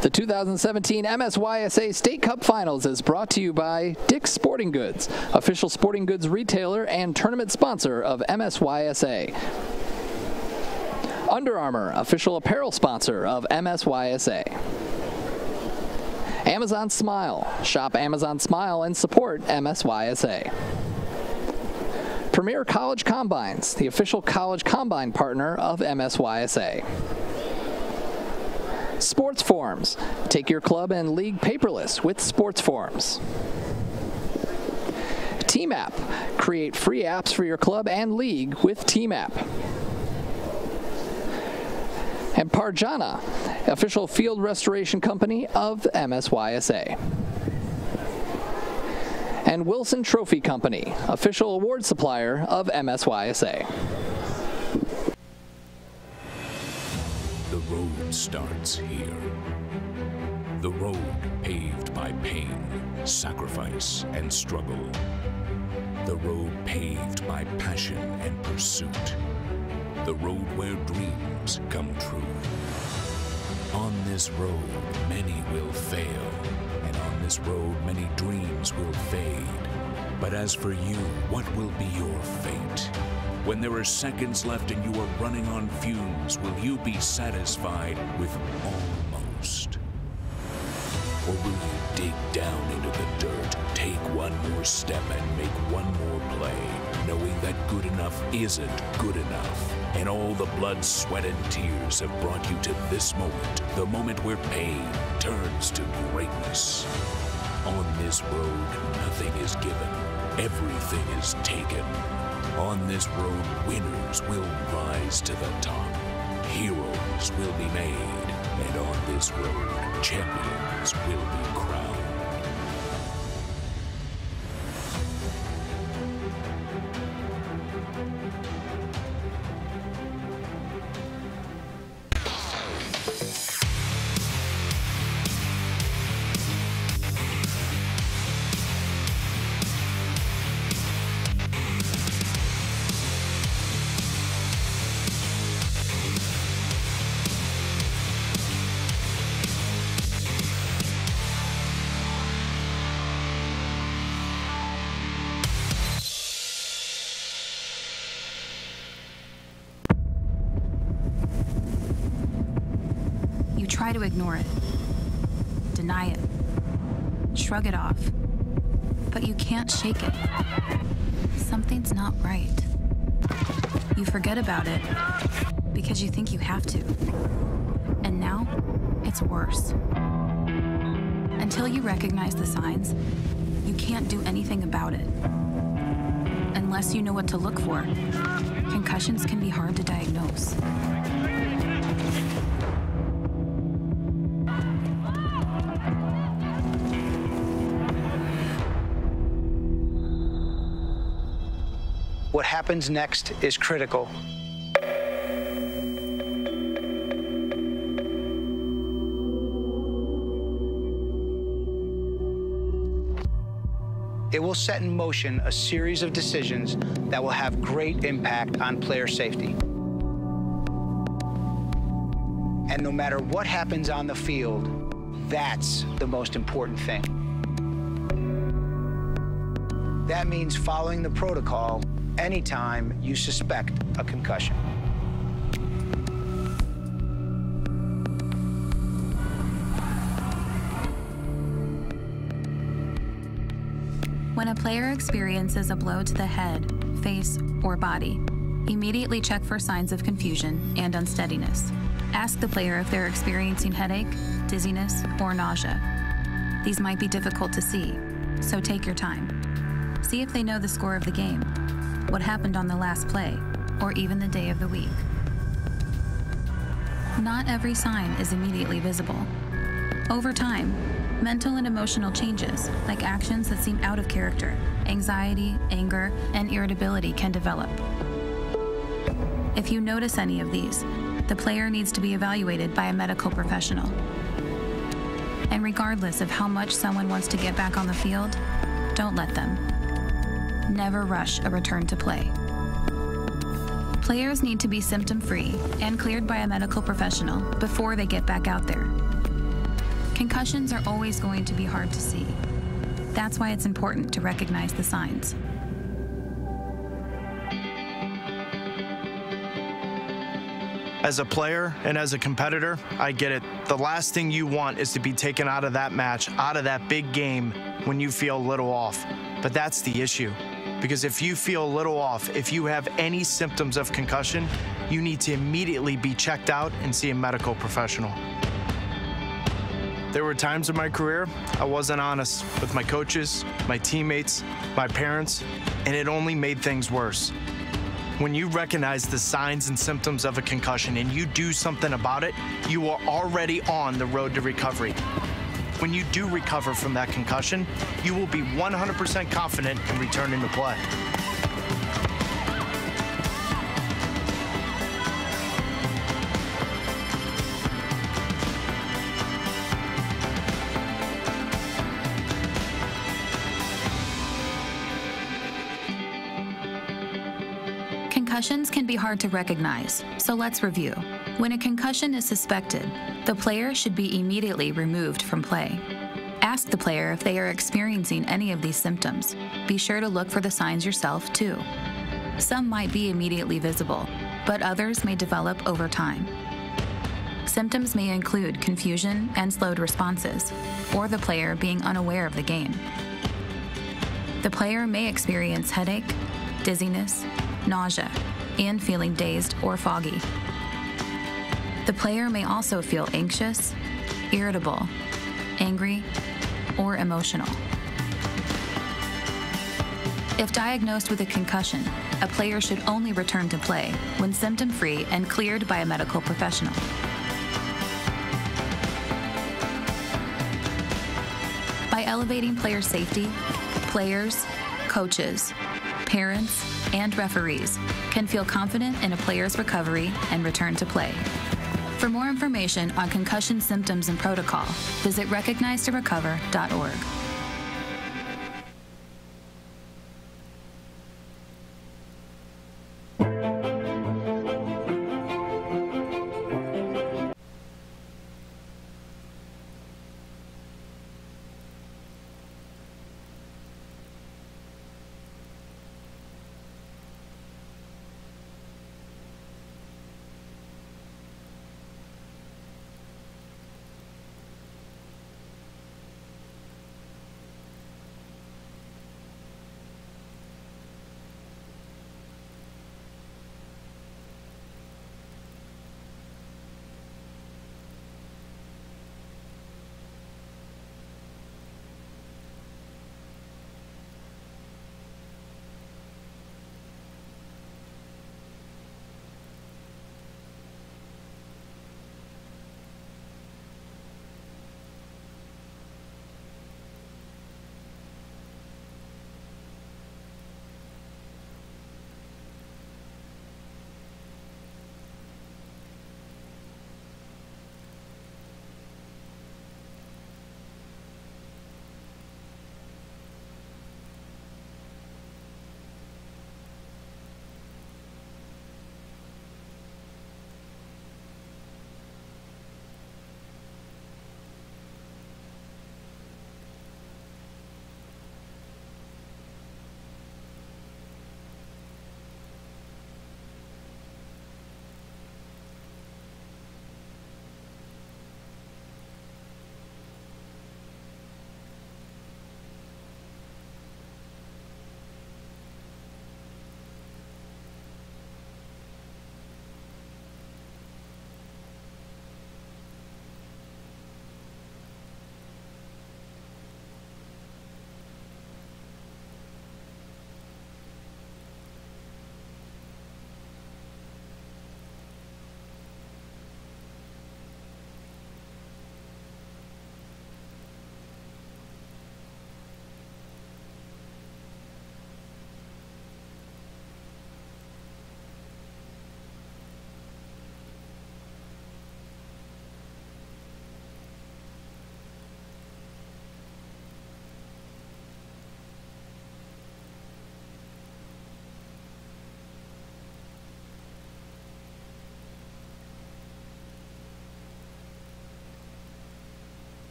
The 2017 MSYSA State Cup Finals is brought to you by Dick's Sporting Goods, official sporting goods retailer and tournament sponsor of MSYSA. Under Armour, official apparel sponsor of MSYSA. Amazon Smile, shop Amazon Smile and support MSYSA. Premier College Combines, the official college combine partner of MSYSA. Sports Forms. Take your club and league paperless with Sports Forms. Team App. Create free apps for your club and league with Team App. And Parjana, official field restoration company of MSYSA. And Wilson Trophy Company, official award supplier of MSYSA. The road starts here. The road paved by pain, sacrifice, and struggle. The road paved by passion and pursuit. The road where dreams come true. On this road, many will fail, and on this road, many dreams will fade. But as for you, what will be your fate? When there are seconds left and you are running on fumes, will you be satisfied with almost? Or will you dig down into the dirt, take one more step and make one more play, knowing that good enough isn't good enough? And all the blood, sweat, and tears have brought you to this moment, the moment where pain turns to greatness. On this road, nothing is given, everything is taken. On this road, winners will rise to the top. Heroes will be made. And on this road, champions will be crowned. Try to ignore it, deny it, shrug it off, but you can't shake it. Something's not right. You forget about it because you think you have to. And now, it's worse. Until you recognize the signs, you can't do anything about it. Unless you know what to look for, concussions can be hard to diagnose. What happens next is critical. It will set in motion a series of decisions that will have great impact on player safety. And no matter what happens on the field, that's the most important thing. That means following the protocol anytime you suspect a concussion. When a player experiences a blow to the head, face, or body, immediately check for signs of confusion and unsteadiness. Ask the player if they're experiencing headache, dizziness, or nausea. These might be difficult to see, so take your time. See if they know the score of the game, what happened on the last play, or even the day of the week. Not every sign is immediately visible. Over time, mental and emotional changes, like actions that seem out of character, anxiety, anger, and irritability can develop. If you notice any of these, the player needs to be evaluated by a medical professional. And regardless of how much someone wants to get back on the field, don't let them. Never rush a return to play. Players need to be symptom-free and cleared by a medical professional before they get back out there. Concussions are always going to be hard to see. That's why it's important to recognize the signs. As a player and as a competitor, I get it. The last thing you want is to be taken out of that match, out of that big game when you feel a little off. But that's the issue. Because if you feel a little off, if you have any symptoms of concussion, you need to immediately be checked out and see a medical professional. There were times in my career I wasn't honest with my coaches, my teammates, my parents, and it only made things worse. When you recognize the signs and symptoms of a concussion and you do something about it, you are already on the road to recovery. When you do recover from that concussion, you will be 100% confident in returning to play. Concussions can be hard to recognize, so let's review. When a concussion is suspected, the player should be immediately removed from play. Ask the player if they are experiencing any of these symptoms. Be sure to look for the signs yourself, too. Some might be immediately visible, but others may develop over time. Symptoms may include confusion and slowed responses, or the player being unaware of the game. The player may experience headache, dizziness, nausea, and feeling dazed or foggy. The player may also feel anxious, irritable, angry, or emotional. If diagnosed with a concussion, a player should only return to play when symptom-free and cleared by a medical professional. By elevating player safety, players, coaches, parents, and referees can feel confident in a player's recovery and return to play. For more information on concussion symptoms and protocol, visit recognizetorecover.org.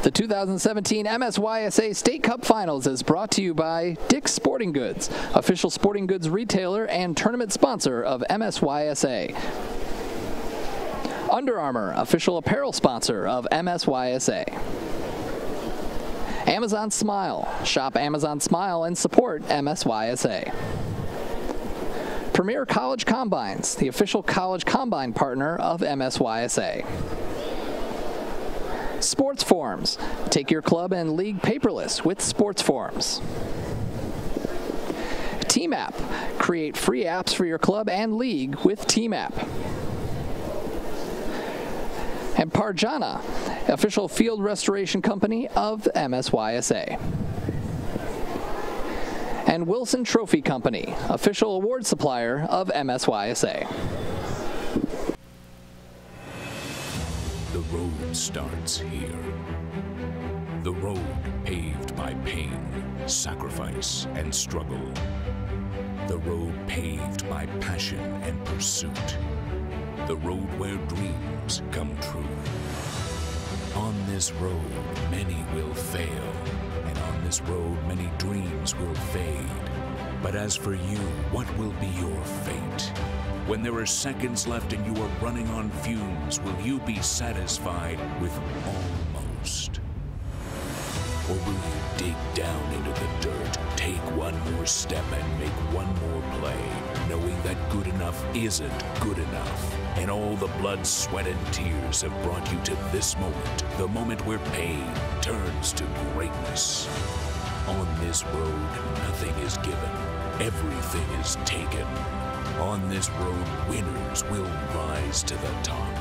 The 2017 MSYSA State Cup Finals is brought to you by Dick's Sporting Goods, official sporting goods retailer and tournament sponsor of MSYSA. Under Armour, official apparel sponsor of MSYSA. Amazon Smile. Shop Amazon Smile and support MSYSA. Premier College Combines, the official college combine partner of MSYSA. Sports Forms. Take your club and league paperless with Sports Forms. Team App. Create free apps for your club and league with Team App. And Parjana, official field restoration company of MSYSA. And Wilson Trophy Company, official award supplier of MSYSA. The road starts here. The road paved by pain, sacrifice, and struggle. The road paved by passion and pursuit. The road where dreams come true. On this road, many will fail, and on this road, many dreams will fade. But as for you, what will be your fate? When there are seconds left and you are running on fumes, will you be satisfied with almost? Or will you dig down into the dirt, take one more step and make one more play, knowing that good enough isn't good enough? And all the blood, sweat, and tears have brought you to this moment, the moment where pain turns to greatness. On this road, nothing is given, everything is taken. On this road, winners will rise to the top.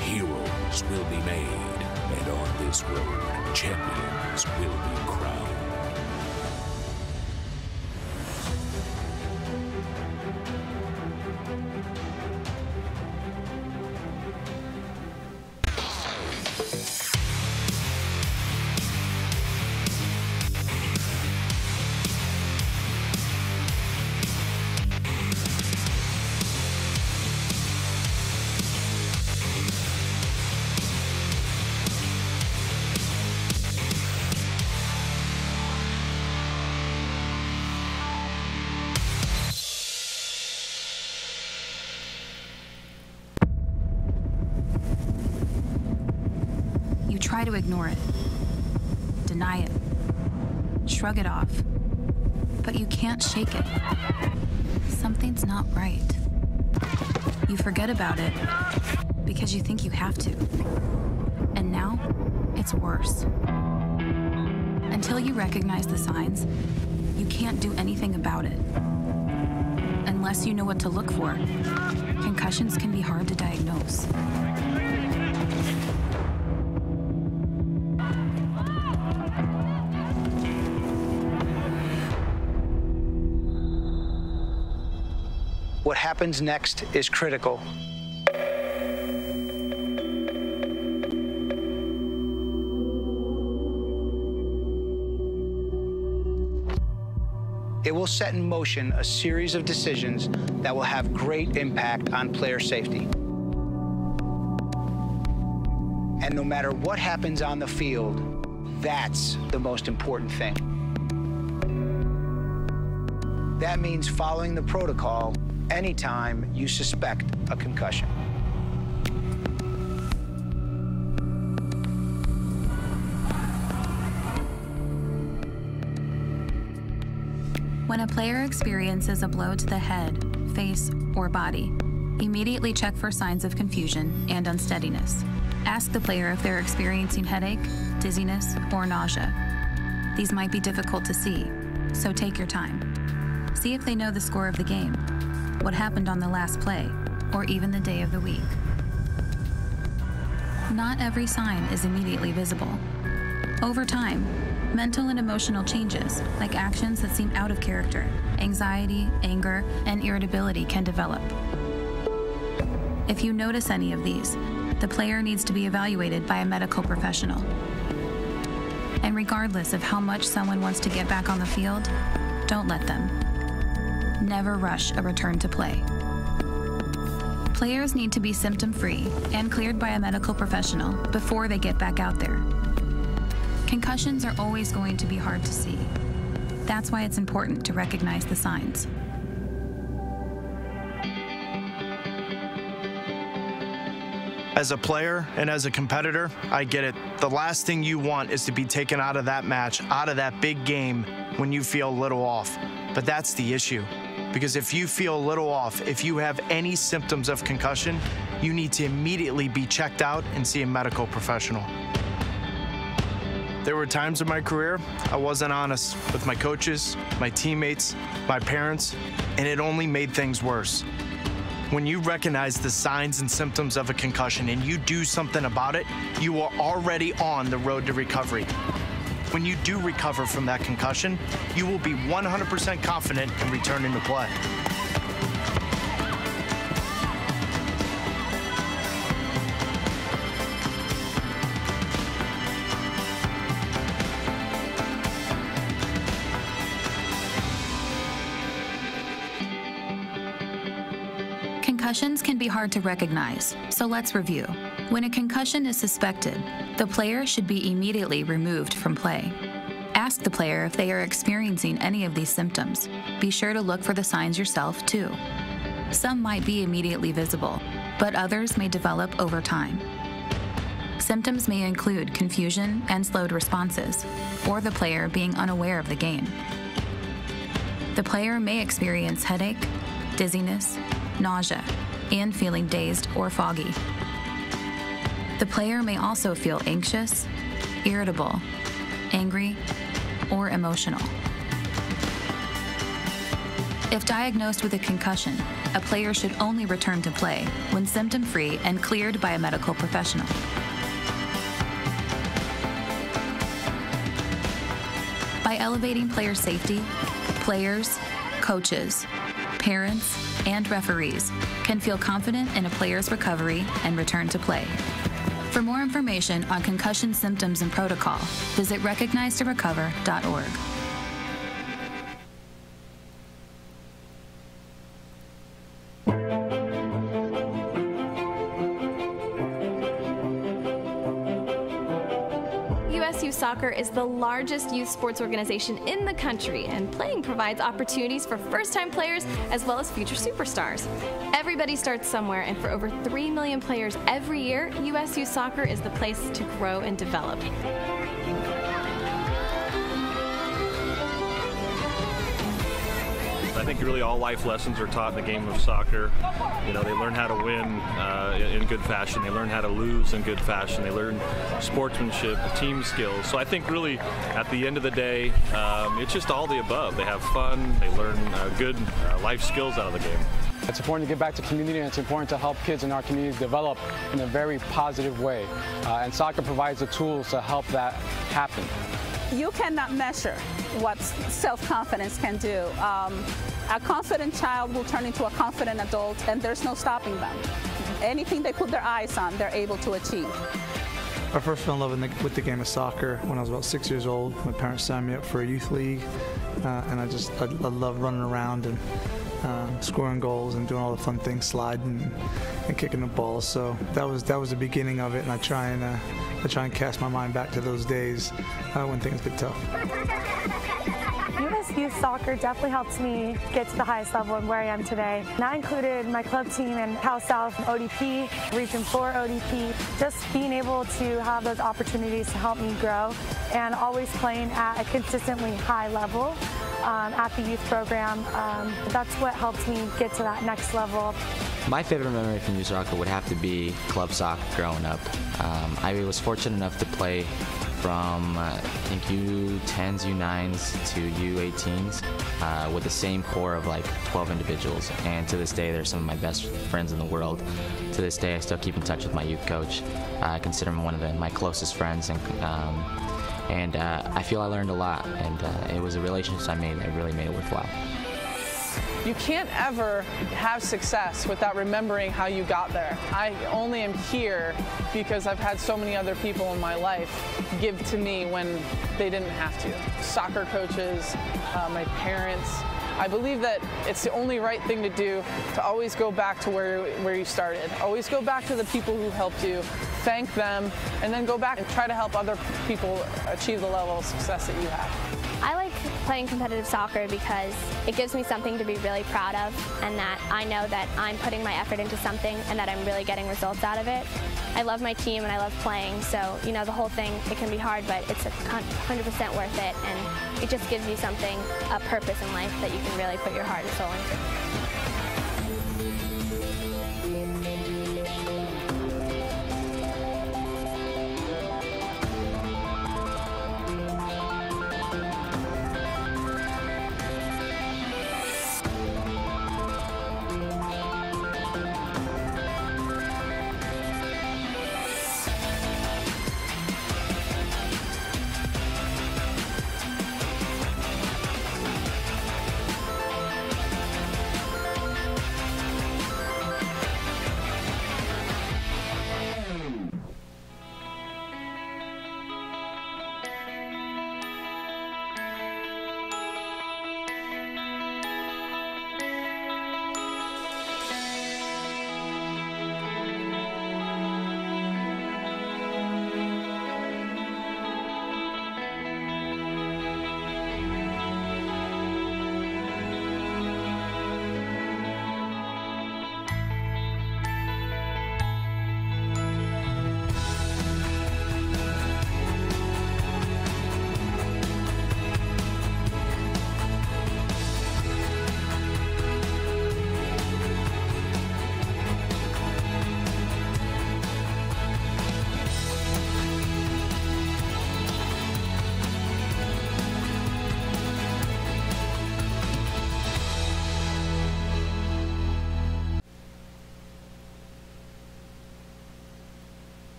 Heroes will be made. And on this road, champions will be crowned. Try to ignore it, deny it, shrug it off, but you can't shake it. Something's not right. You forget about it because you think you have to. And now, it's worse. Until you recognize the signs, you can't do anything about it. Unless you know what to look for, concussions can be hard to diagnose. What happens next is critical. It will set in motion a series of decisions that will have great impact on player safety. And no matter what happens on the field, that's the most important thing. That means following the protocol anytime you suspect a concussion. When a player experiences a blow to the head, face, or body, immediately check for signs of confusion and unsteadiness. Ask the player if they're experiencing headache, dizziness, or nausea. These might be difficult to see, so take your time. See if they know the score of the game, what happened on the last play, or even the day of the week. Not every sign is immediately visible. Over time, mental and emotional changes, like actions that seem out of character, anxiety, anger, and irritability can develop. If you notice any of these, the player needs to be evaluated by a medical professional. And regardless of how much someone wants to get back on the field, don't let them. Never rush a return to play. Players need to be symptom-free and cleared by a medical professional before they get back out there. Concussions are always going to be hard to see. That's why it's important to recognize the signs. As a player and as a competitor, I get it. The last thing you want is to be taken out of that match, out of that big game, when you feel a little off. But that's the issue. Because if you feel a little off, if you have any symptoms of concussion, you need to immediately be checked out and see a medical professional. There were times in my career I wasn't honest with my coaches, my teammates, my parents, and it only made things worse. When you recognize the signs and symptoms of a concussion and you do something about it, you are already on the road to recovery. When you do recover from that concussion, you will be 100% confident in returning to play. Concussions can be hard to recognize, so let's review. When a concussion is suspected, the player should be immediately removed from play. Ask the player if they are experiencing any of these symptoms. Be sure to look for the signs yourself, too. Some might be immediately visible, but others may develop over time. Symptoms may include confusion and slowed responses, or the player being unaware of the game. The player may experience headache, dizziness, nausea, and feeling dazed or foggy. The player may also feel anxious, irritable, angry, or emotional. If diagnosed with a concussion, a player should only return to play when symptom-free and cleared by a medical professional. By elevating player safety, players, coaches, parents, and referees can feel confident in a player's recovery and return to play. For more information on concussion symptoms and protocol, visit recognizetorecover.org. USU Soccer is the largest youth sports organization in the country, and playing provides opportunities for first-time players as well as future superstars. Everybody starts somewhere, and for over 3 million players every year, USU Soccer is the place to grow and develop. I think really all life lessons are taught in the game of soccer. You know, they learn how to win in good fashion. They learn how to lose in good fashion. They learn sportsmanship, team skills. So I think really at the end of the day, it's just all the above. They have fun. They learn good life skills out of the game. It's important to give back to community, and it's important to help kids in our communities develop in a very positive way. And soccer provides the tools to help that happen. You cannot measure what self-confidence can do. A confident child will turn into a confident adult, and there's no stopping them. Anything they put their eyes on, they're able to achieve. I first fell in love with the game of soccer when I was about 6 years old. My parents signed me up for a youth league, and I love running around and scoring goals and doing all the fun things, sliding and kicking the ball. So that was the beginning of it, and I try and cast my mind back to those days when things get tough. USU Soccer definitely helped me get to the highest level and where I am today. And that included my club team in Cal South ODP, Region 4 ODP, just being able to have those opportunities to help me grow and always playing at a consistently high level at the youth program. That's what helped me get to that next level. My favorite memory from youth soccer would have to be club soccer growing up. I was fortunate enough to play from I think U10s, U9s to U18s with the same core of like 12 individuals, and to this day they're some of my best friends in the world. To this day I still keep in touch with my youth coach. I consider him one of my closest friends, and I feel I learned a lot, and it was a relationship I made that really made it worthwhile. You can't ever have success without remembering how you got there. I only am here because I've had so many other people in my life give to me when they didn't have to. Soccer coaches, my parents. I believe that it's the only right thing to do, to always go back to where you started. Always go back to the people who helped you thank them, and then go back and try to help other people achieve the level of success that you have. I like playing competitive soccer because it gives me something to be really proud of, and that I know that I'm putting my effort into something and that I'm really getting results out of it. I love my team and I love playing, so you know, the whole thing, it can be hard, but it's 100% worth it, and it just gives you something, a purpose in life that you can really put your heart and soul into.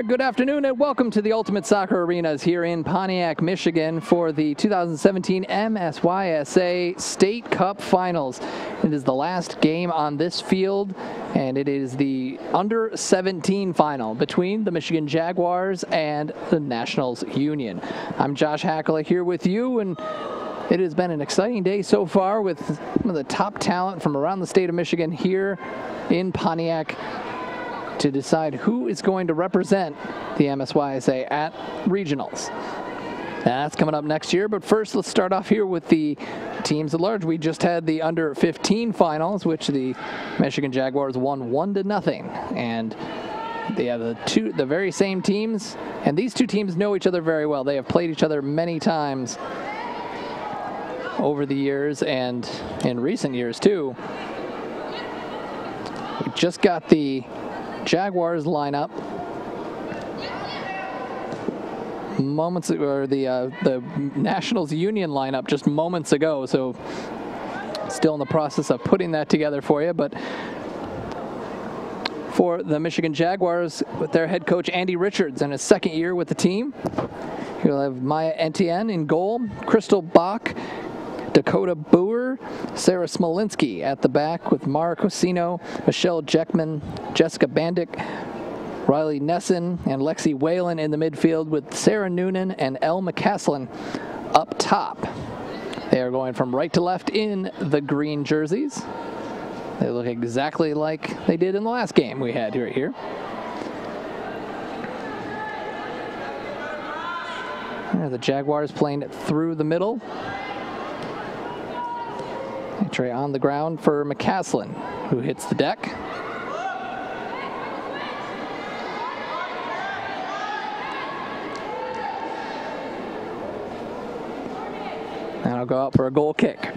right, good afternoon and welcome to the Ultimate Soccer Arenas here in Pontiac, Michigan for the 2017 MSYSA State Cup Finals. It is the last game on this field, and it is the under-17 final between the Michigan Jaguars and the Nationals Union. I'm Josh Hackler here with you, and it has been an exciting day so far with some of the top talent from around the state of Michigan here in Pontiac to decide who is going to represent the MSYSA at regionals. That's coming up next year, but first let's start off here with the teams at large. We just had the under-15 finals, which the Michigan Jaguars won 1-0, and they have the very same teams, and these two teams know each other very well. They have played each other many times over the years and in recent years too. We just got the Jaguars lineup moments, or the Nationals Union lineup just moments ago, so still in the process of putting that together for you. But for the Michigan Jaguars, with their head coach Andy Richards in his second year with the team, you'll have Maya Etienne in goal, Crystal Bach, Dakota Boer, Sarah Smolinski at the back with Mara Cosino, Michelle Jeckman, Jessica Bandick, Riley Nesson, and Lexi Whalen in the midfield with Sarah Noonan and Elle McCaslin up top. They are going from right to left in the green jerseys. They look exactly like they did in the last game we had right here. The Jaguars playing it through the middle. Entry on the ground for McCaslin, who hits the deck. And I'll go out for a goal kick.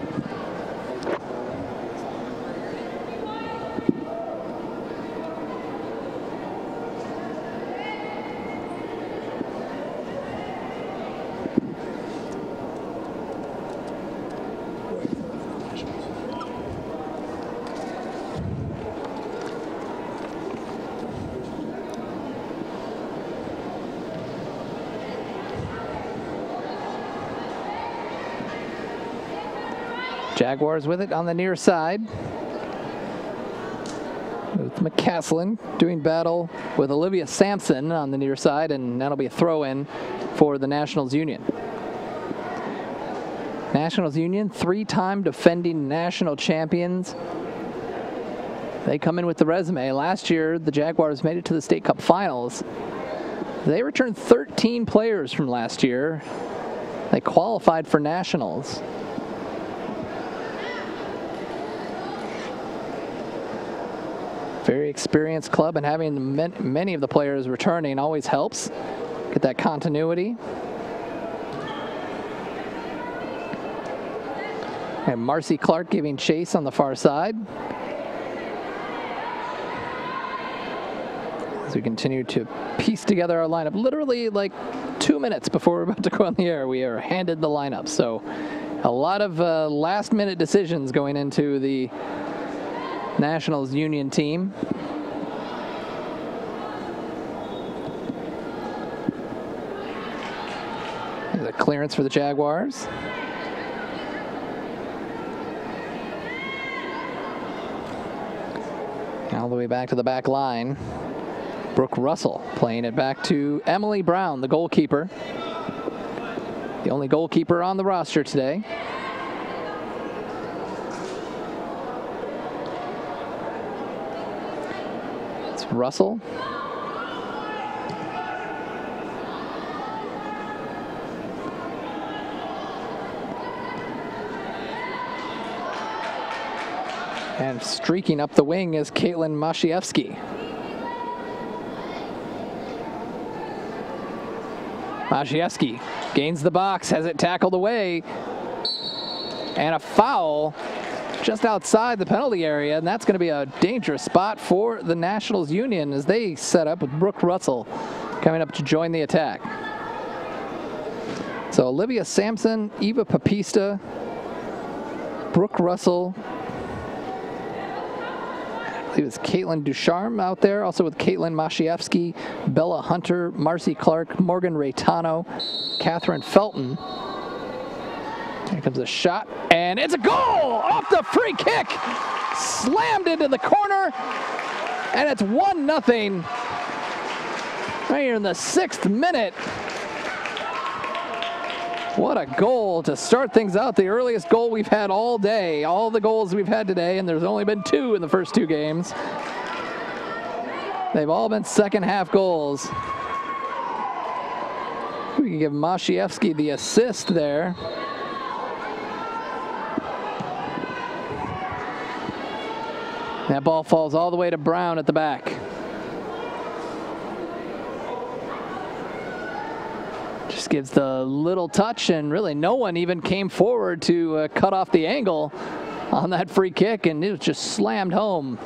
Jaguars with it on the near side, with McCaslin doing battle with Olivia Sampson on the near side, and that'll be a throw-in for the Nationals Union. Nationals Union, three-time defending national champions. They come in with the resume. Last year, the Jaguars made it to the State Cup Finals. They returned 13 players from last year. They qualified for nationals. Very experienced club, and having many of the players returning always helps get that continuity. And Marcy Clark giving chase on the far side as we continue to piece together our lineup. Literally like 2 minutes before we're about to go on the air, we are handed the lineup. So a lot of last-minute decisions going into the Nationals Union team. There's a clearance for the Jaguars. All the way back to the back line. Brooke Russell playing it back to Emily Brown, the goalkeeper. The only goalkeeper on the roster today. Russell. And streaking up the wing is Caitlin Mashievsky. Mashievsky gains the box, has it tackled away, and a foul just outside the penalty area, and that's going to be a dangerous spot for the Nationals Union as they set up with Brooke Russell coming up to join the attack. So Olivia Sampson, Eva Papista, Brooke Russell, believe it's Caitlin Ducharme out there, also with Caitlin Mashievsky, Bella Hunter, Marcy Clark, Morgan Raytano, Catherine Felton. Here comes a shot, and it's a goal off the free kick. Slammed into the corner, and it's 1-0 right here in the 6th minute. What a goal to start things out. The earliest goal we've had all day. All the goals we've had today, and there's only been 2 in the first 2 games. They've all been second half goals. We can give Mashievsky the assist there. That ball falls all the way to Brown at the back. Just gives the little touch, and really no one even came forward to cut off the angle on that free kick, and it was just slammed home.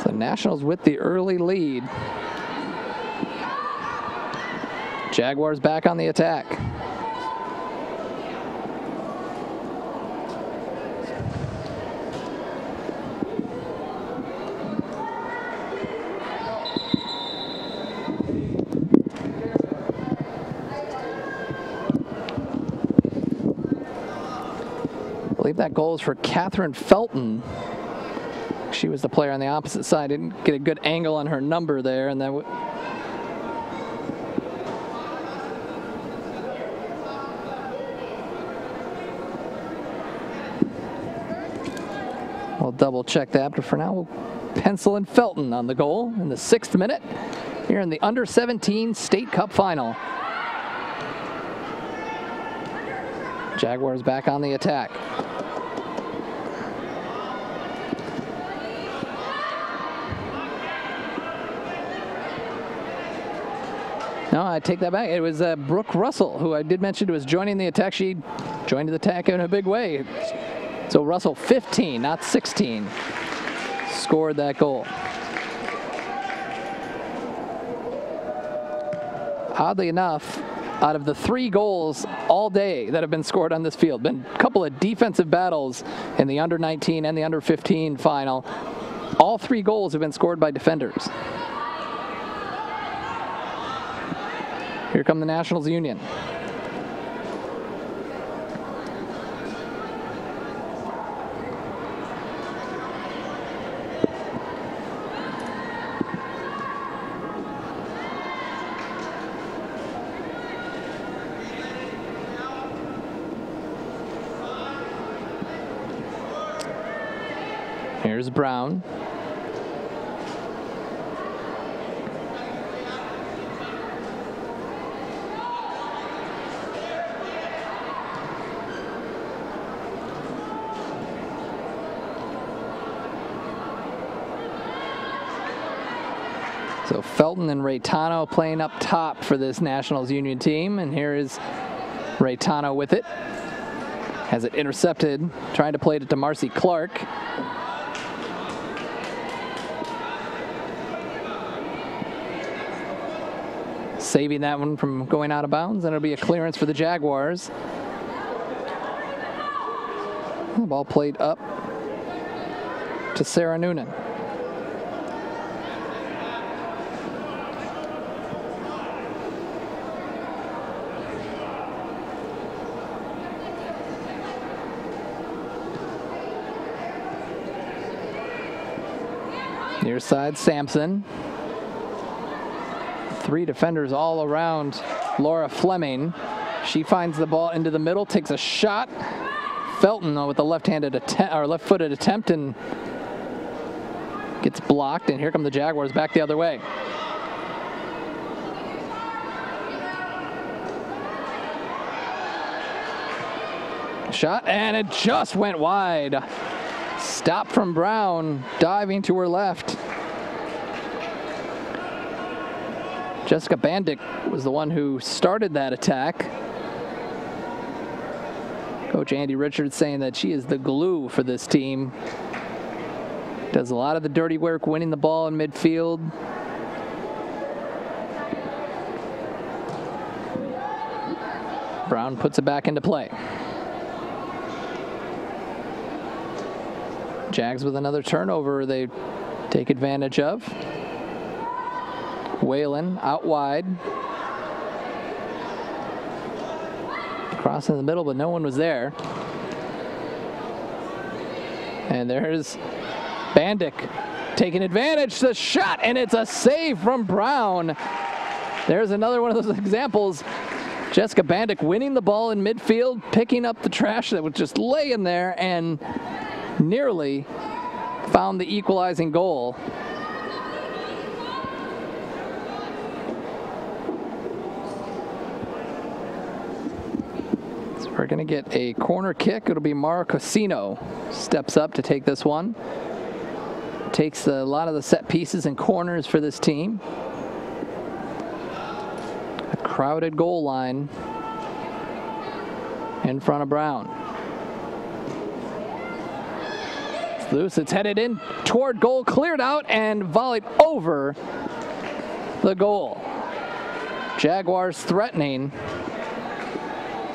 So Nationals with the early lead. Jaguars back on the attack. I believe that goal is for Catherine Felton. She was the player on the opposite side. Didn't get a good angle on her number there, and then we'll double check that, but for now we'll pencil in Felton on the goal in the 6th minute here in the under-17 State Cup final. Jaguars back on the attack. No, I take that back. It was Brooke Russell, who I did mention was joining the attack. She joined the attack in a big way. So Russell, 15, not 16, scored that goal. Oddly enough, out of the 3 goals all day that have been scored on this field, been a couple of defensive battles in the under-19 and the under-15 final. All 3 goals have been scored by defenders. Here come the Nationals Union. Here's Brown. So Felton and Raytano playing up top for this Nationals Union team, and here is Raytano with it. Has it intercepted, trying to play it to Marcy Clark. Saving that one from going out of bounds, and it'll be a clearance for the Jaguars. The ball played up to Sarah Noonan. Near side, Sampson. 3 defenders all around Laura Fleming. She finds the ball into the middle, takes a shot. Felton with the left-handed attempt, or left-footed attempt, and gets blocked. And here come the Jaguars back the other way. Shot, and it just went wide. Stop from Brown, diving to her left. Jessica Bandick was the one who started that attack. Coach Andy Richards saying that she is the glue for this team. Does a lot of the dirty work, winning the ball in midfield. Brown puts it back into play. Jags with another turnover they take advantage of. Whalen out wide. Crossing the middle, but no one was there. And there's Bandick taking advantage. The shot, and it's a save from Brown. There's another one of those examples. Jessica Bandick winning the ball in midfield, picking up the trash that was just laying there, and nearly found the equalizing goal. So we're going to get a corner kick. It'll be Mara Cosino steps up to take this one. Takes a lot of the set pieces and corners for this team. A crowded goal line in front of Brown. It's loose, it's headed in toward goal, cleared out and volleyed over the goal. Jaguars threatening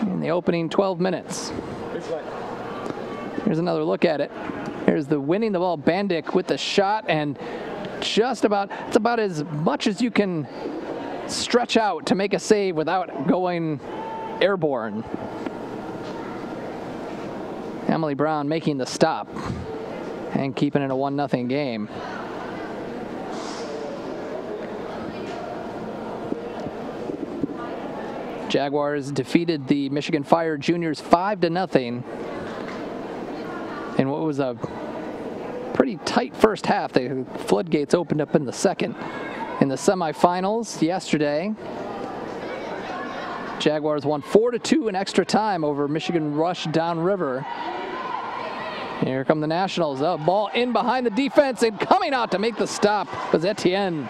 in the opening 12 minutes. Here's another look at it. Here's the winning the ball, Bandick with the shot, and just about, it's about as much as you can stretch out to make a save without going airborne. Emily Brown making the stop and keeping it a 1-0 game. Jaguars defeated the Michigan Fire Juniors 5-0 in what was a pretty tight first half. The floodgates opened up in the second. In the semifinals yesterday, Jaguars won 4-2 in extra time over Michigan Rush downriver. Here come the Nationals. A ball in behind the defense, and coming out to make the stop was Etienne.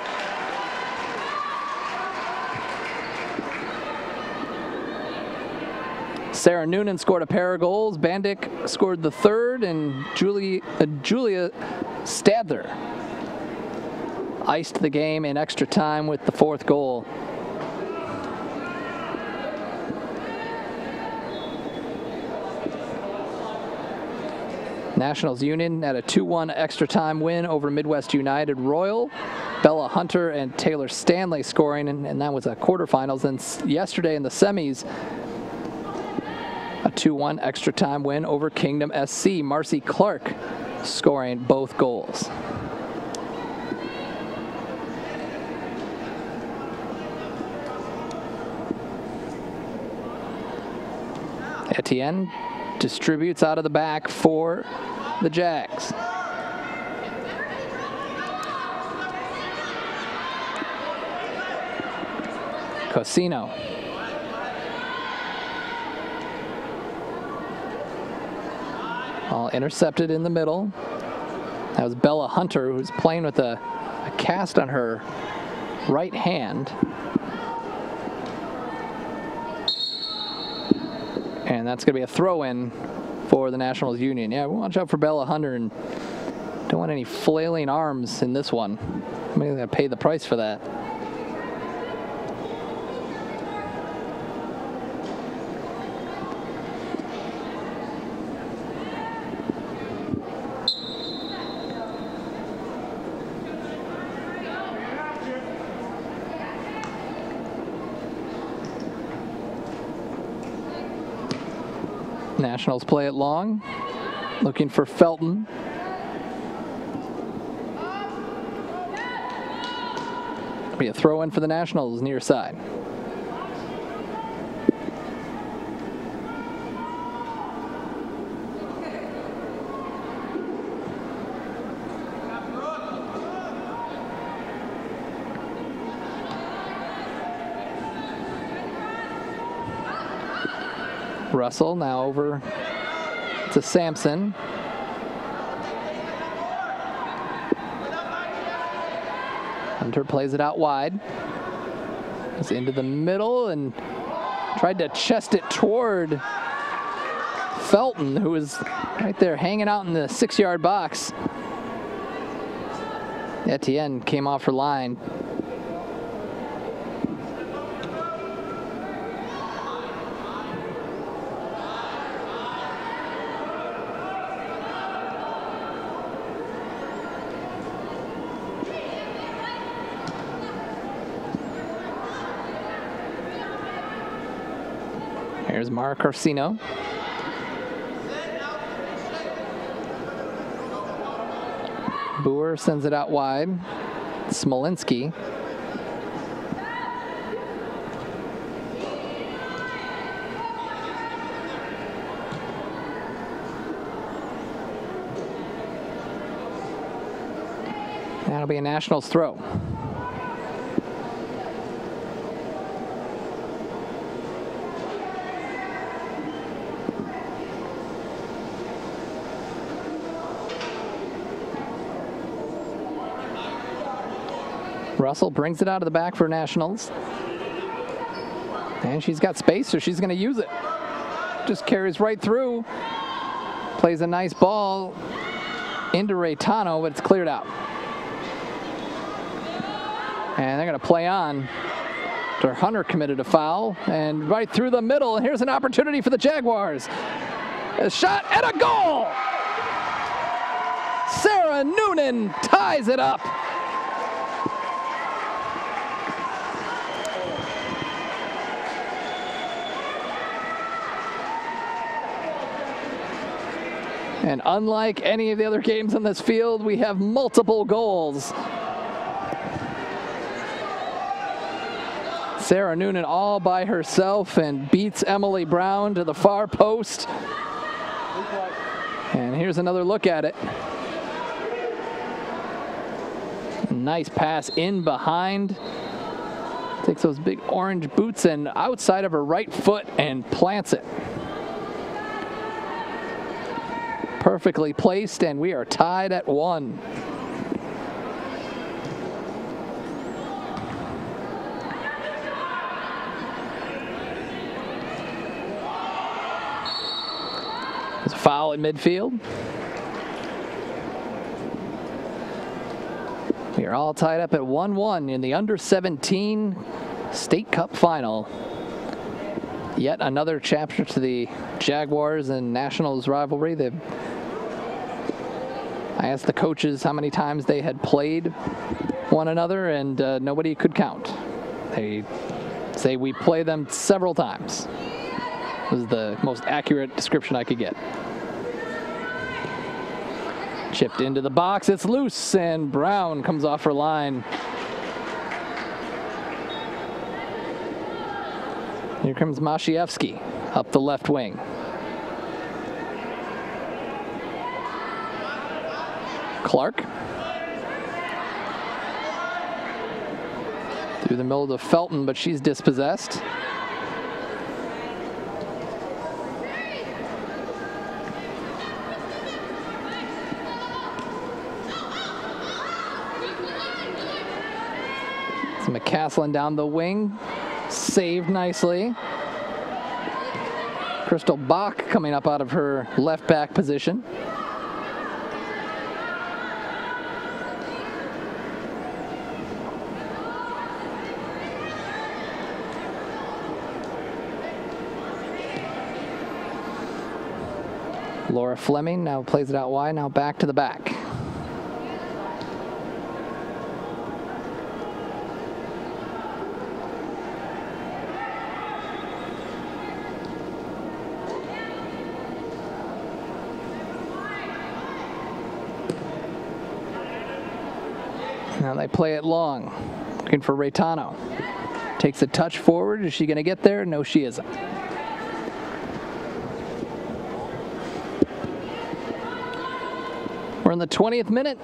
Sarah Noonan scored a pair of goals. Bandick scored the third, and Julia Stadler iced the game in extra time with the fourth goal. Nationals Union had a 2-1 extra time win over Midwest United Royal. Bella Hunter and Taylor Stanley scoring, and that was a quarterfinals. And yesterday in the semis, a 2-1 extra time win over Kingdom SC. Marcy Clark scoring both goals. Etienne distributes out of the back for the Jags. Cosino. All intercepted in the middle. That was Bella Hunter, who's playing with a cast on her right hand. And that's going to be a throw-in for the Nationals Union. Yeah, watch out for Bella Hunter, and don't want any flailing arms in this one. I'm going to pay the price for that. Nationals play it long, looking for Felton. Be a throw-in for the Nationals near side. Russell now over to Sampson. Hunter plays it out wide. It's into the middle and tried to chest it toward Felton, who was right there hanging out in the 6-yard box. Etienne came off her line. Here's Mark Orsino. Boer sends it out wide. Smolinski. That'll be a Nationals throw. Russell brings it out of the back for Nationals. And she's got space, so she's going to use it. Just carries right through. Plays a nice ball into Reytano, but it's cleared out. And they're going to play on. Hunter committed a foul, and right through the middle. And here's an opportunity for the Jaguars. A shot and a goal! Sarah Noonan ties it up. And unlike any of the other games on this field, we have multiple goals. Sarah Noonan all by herself and beats Emily Brown to the far post. And here's another look at it. Nice pass in behind. Takes those big orange boots and outside of her right foot and plants it. Perfectly placed, and we are tied at 1. There's a foul at midfield. We are all tied up at 1-1 in the under-17 State Cup final. Yet another chapter to the Jaguars and Nationals rivalry. I asked the coaches how many times they had played one another, and nobody could count. They say we play them several times. Was the most accurate description I could get. Chipped into the box, it's loose, and Brown comes off her line. Here comes Mashievsky up the left wing. Clark. Through the middle to Felton, but she's dispossessed. It's McCaslin down the wing. Saved nicely. Crystal Bach coming up out of her left back position. Laura Fleming now plays it out wide, now back to the back. Now they play it long, looking for Reytano. Takes a touch forward. Is she going to get there? No, she isn't. We're in the 20th minute.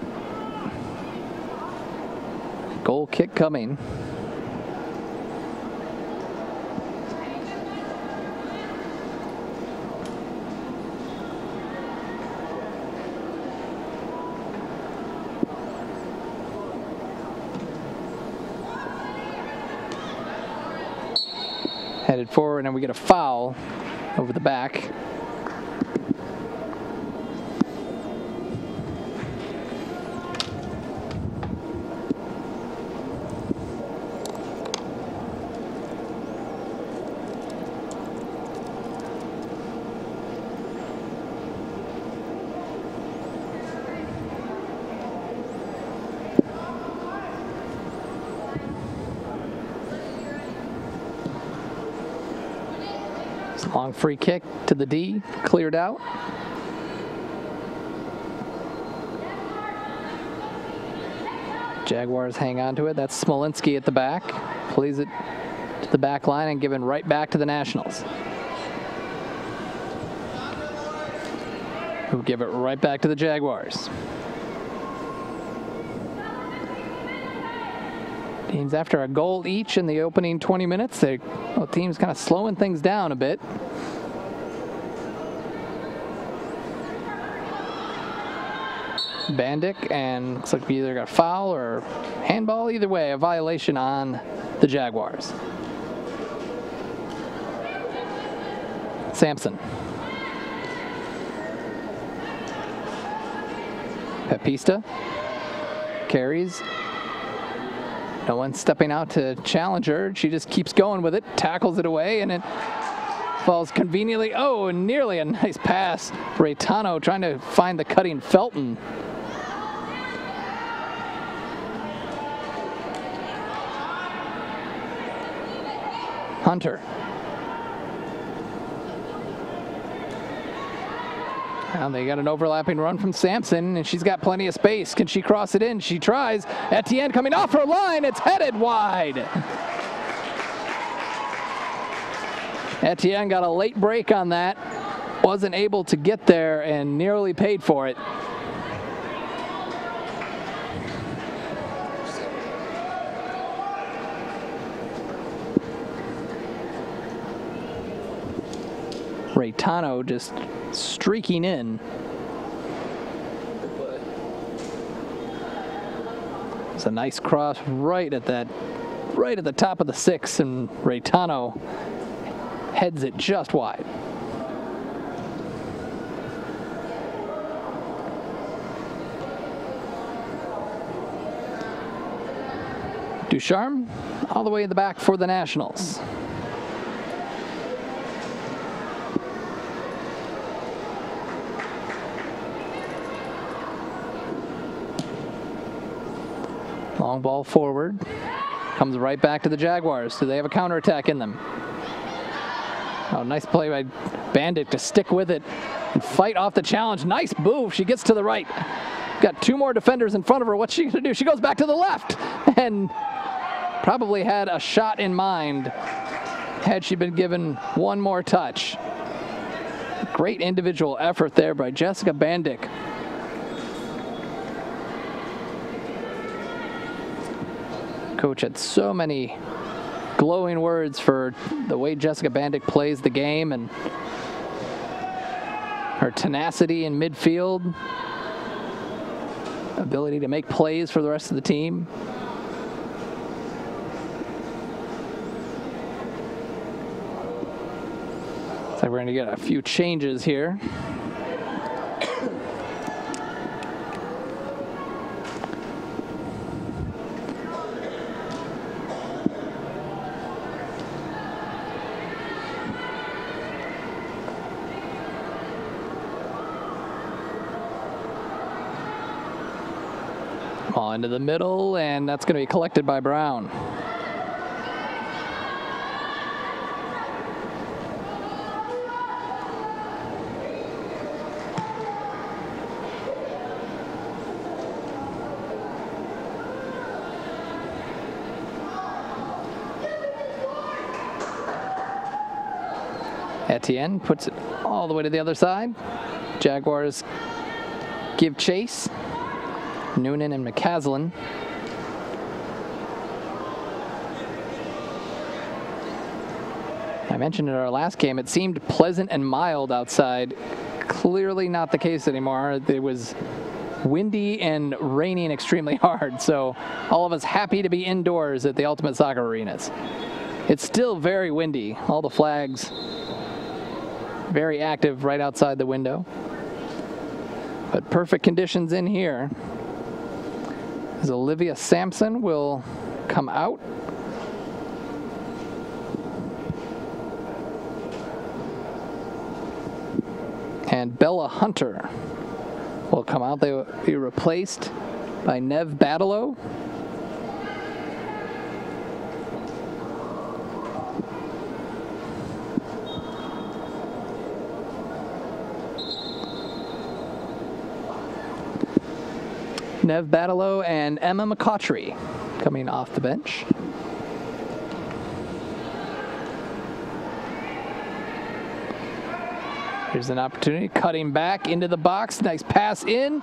Goal kick coming. Headed forward, and we get a foul over the back. Long free kick to the D, cleared out. Jaguars hang on to it. That's Smolinski at the back. Plays it to the back line and given right back to the Nationals, who give it right back to the Jaguars. Teams after a goal each in the opening 20 minutes. Both teams kind of slowing things down a bit. Bandic, and looks like we either got foul or handball. Either way, a violation on the Jaguars. Sampson. Pepista carries. No one stepping out to challenge her. She just keeps going with it, tackles it away, and it falls conveniently. Oh, and nearly a nice pass. Raytano trying to find the cutting Felton. Hunter. Now they got an overlapping run from Sampson, and she's got plenty of space. Can she cross it in? She tries. Etienne coming off her line. It's headed wide. Etienne got a late break on that. Wasn't able to get there and nearly paid for it. Raytano just streaking in. It's a nice cross right at the top of the 6, and Raytano heads it just wide. Ducharme all the way in the back for the Nationals. Long ball forward. Comes right back to the Jaguars. Do they have a counterattack in them? Oh, nice play by Bandit to stick with it and fight off the challenge. Nice move. She gets to the right. Got 2 more defenders in front of her. What's she going to do? She goes back to the left and probably had a shot in mind had she been given one more touch. Great individual effort there by Jessica Bandic. Coach had so many glowing words for the way Jessica Bandic plays the game and her tenacity in midfield, ability to make plays for the rest of the team. Looks like we're going to get a few changes here. Ball into the middle, and that's going to be collected by Brown. Etienne puts it all the way to the other side. Jaguars give chase. Noonan and McCaslin. I mentioned in our last game, it seemed pleasant and mild outside. Clearly not the case anymore. It was windy and raining extremely hard, so all of us happy to be indoors at the Ultimate Soccer Arenas. It's still very windy. All the flags very active right outside the window. But perfect conditions in here. As Olivia Sampson will come out. And Bella Hunter will come out. They will be replaced by Nev Badelow. Nev Badalow and Emma McCautry coming off the bench. Here's an opportunity, cutting back into the box. Nice pass in.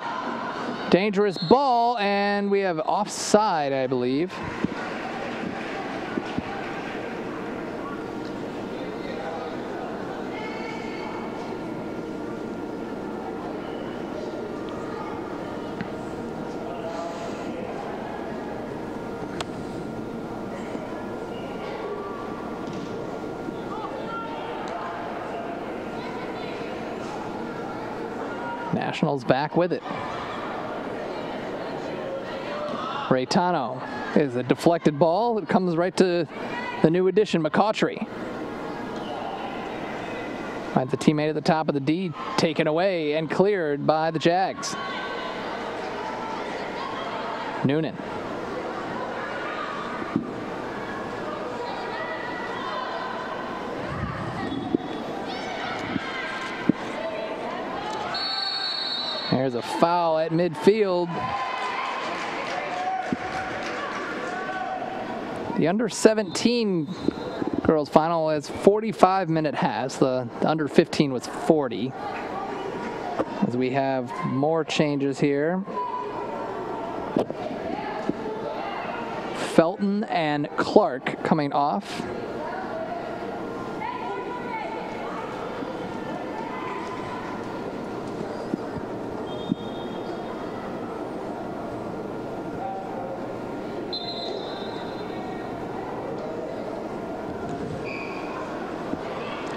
Dangerous ball, and we have offside, I believe. Nationals back with it. Raytano is a deflected ball. It comes right to the new addition, McCautry. Finds the teammate at the top of the D, taken away and cleared by the Jags. Noonan. There's a foul at midfield. The under 17 girls final is 45-minute has. The under 15 was 40. As we have more changes here. Felton and Clark coming off.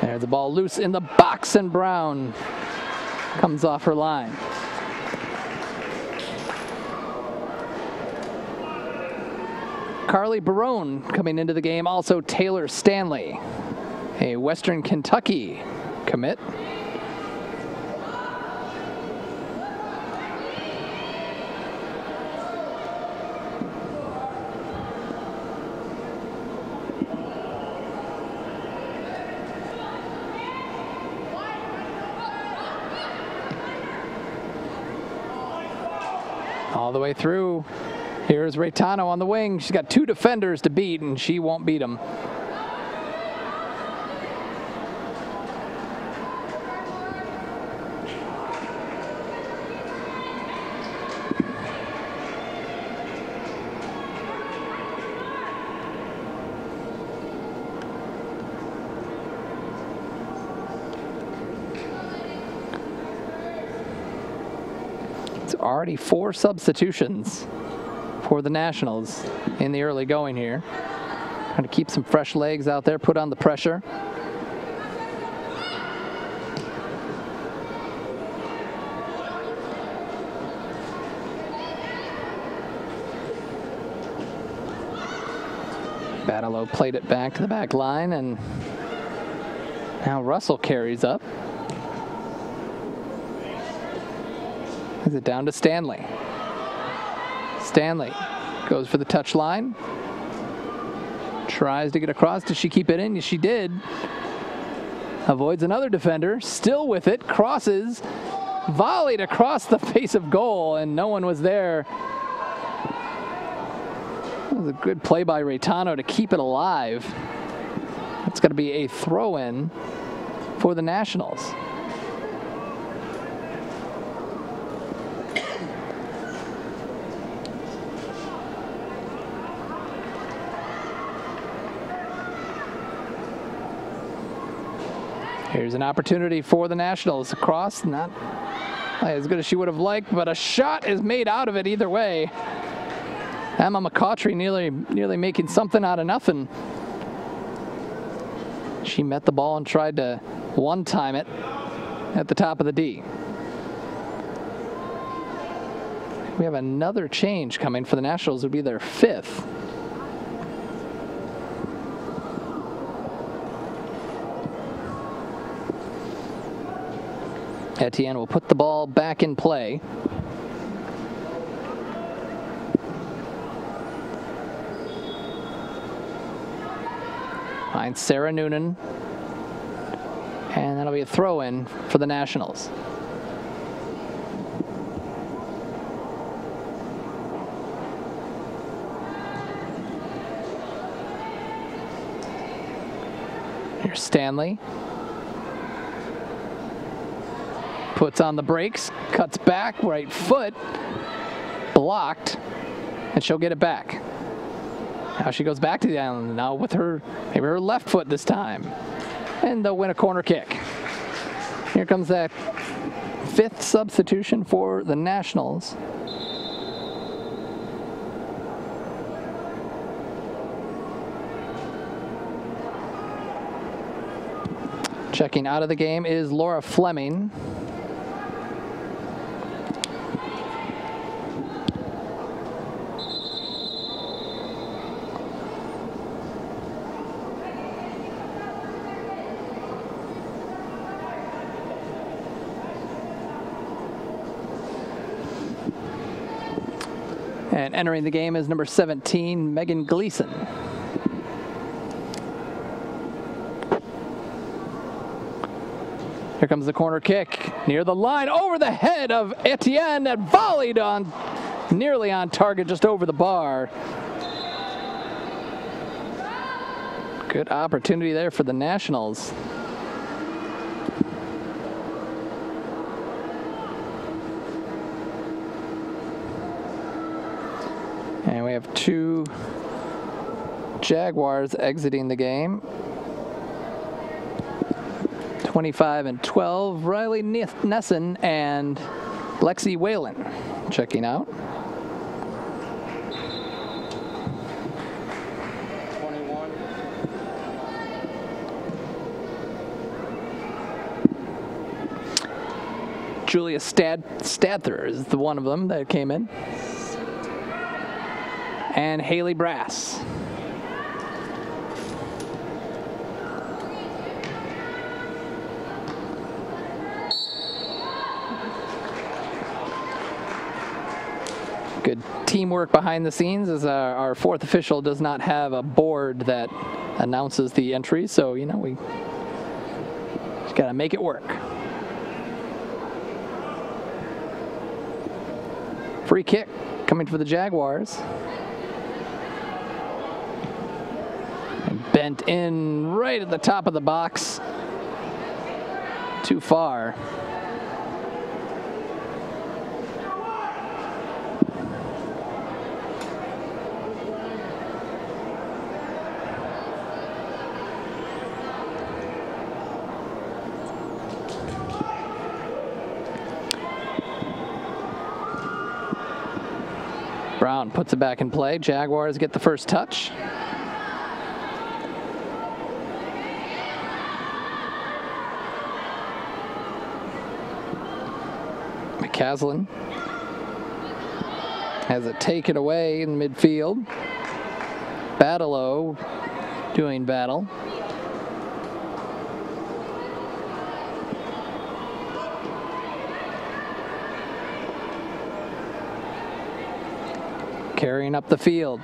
There's the ball loose in the box, and Brown comes off her line. Carly Barone coming into the game, also Taylor Stanley, a Western Kentucky commit. All the way through. Here's Raytano on the wing. She's got two defenders to beat, and she won't beat them. Already 4 substitutions for the Nationals in the early going here. Trying to keep some fresh legs out there, put on the pressure. Badalow played it back to the back line, and now Russell carries up. Is it down to Stanley? Stanley goes for the touch line. Tries to get across. Does she keep it in? Yes, she did. Avoids another defender. Still with it. Crosses. Volleyed across the face of goal, and no one was there. That was a good play by Raytano to keep it alive. It's going to be a throw-in for the Nationals. Here's an opportunity for the Nationals. Across, not as good as she would have liked, but a shot is made out of it either way. Emma McCautry nearly making something out of nothing. She met the ball and tried to one-time it at the top of the D. We have another change coming for the Nationals. It would be their 5th. Etienne will put the ball back in play. Finds Sarah Noonan. And that'll be a throw-in for the Nationals. Here's Stanley. Puts on the brakes, cuts back, right foot, blocked, and she'll get it back. Now she goes back to the island, now with her, maybe her left foot this time. And they'll win a corner kick. Here comes that 5th substitution for the Nationals. Checking out of the game is Laura Fleming. And entering the game is number 17, Megan Gleason. Here comes the corner kick, near the line, over the head of Etienne, that volleyed on, nearly on target, just over the bar. Good opportunity there for the Nationals. And we have 2 Jaguars exiting the game. 25 and 12, Riley Nesson and Lexi Whalen checking out. 21. Julia Stadther is the one of them that came in. And Haley Brass. Good teamwork behind the scenes, as our 4th official does not have a board that announces the entries, so you know, we just gotta make it work. Free kick coming for the Jaguars. And bent in right at the top of the box. Too far. Brown puts it back in play. Jaguars get the first touch. McCaslin has it taken away in midfield. Battleau doing battle. Carrying up the field.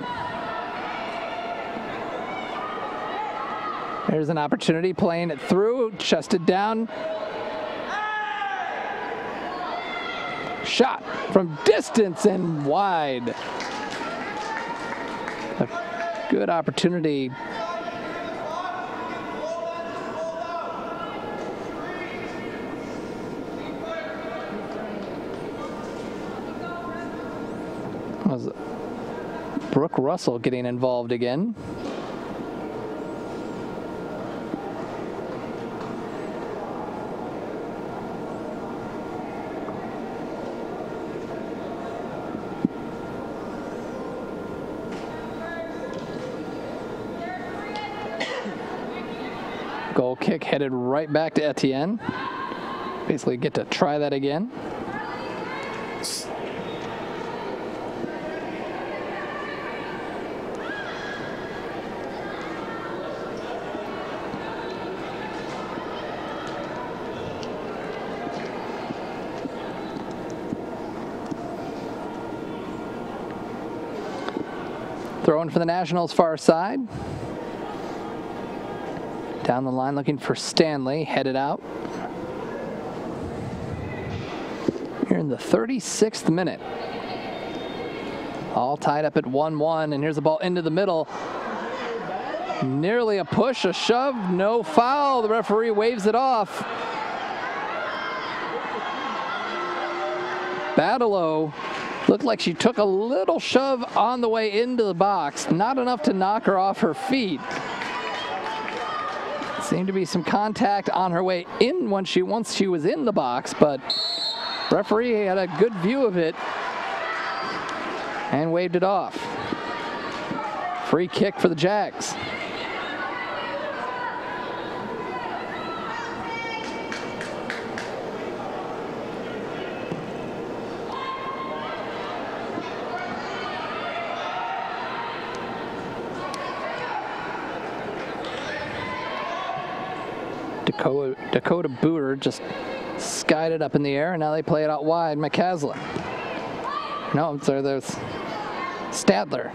There's an opportunity, playing it through, chested down. Shot from distance and wide. A good opportunity. Was Brooke Russell getting involved again. Goal kick headed right back to Etienne. Basically get to try that again. Throwing for the Nationals far side. Down the line looking for Stanley, headed out. Here in the 36th minute. All tied up at 1-1, and here's the ball into the middle. Nearly a push, a shove, no foul. The referee waves it off. Badelow looked like she took a little shove on the way into the box, not enough to knock her off her feet. Seemed to be some contact on her way in once she was in the box, but referee had a good view of it and waved it off. Free kick for the Jags. Dakota Booter just skied it up in the air, and now they play it out wide. McCaslin. No, sorry, there's Stadler.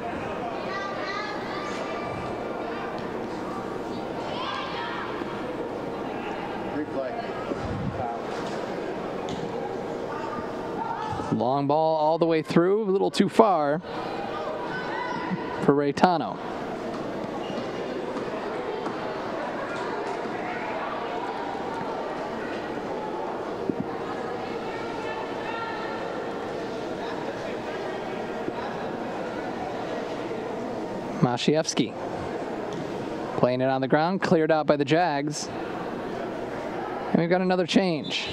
Long ball all the way through, a little too far for Raytano. Mashievsky playing it on the ground, cleared out by the Jags. And we've got another change.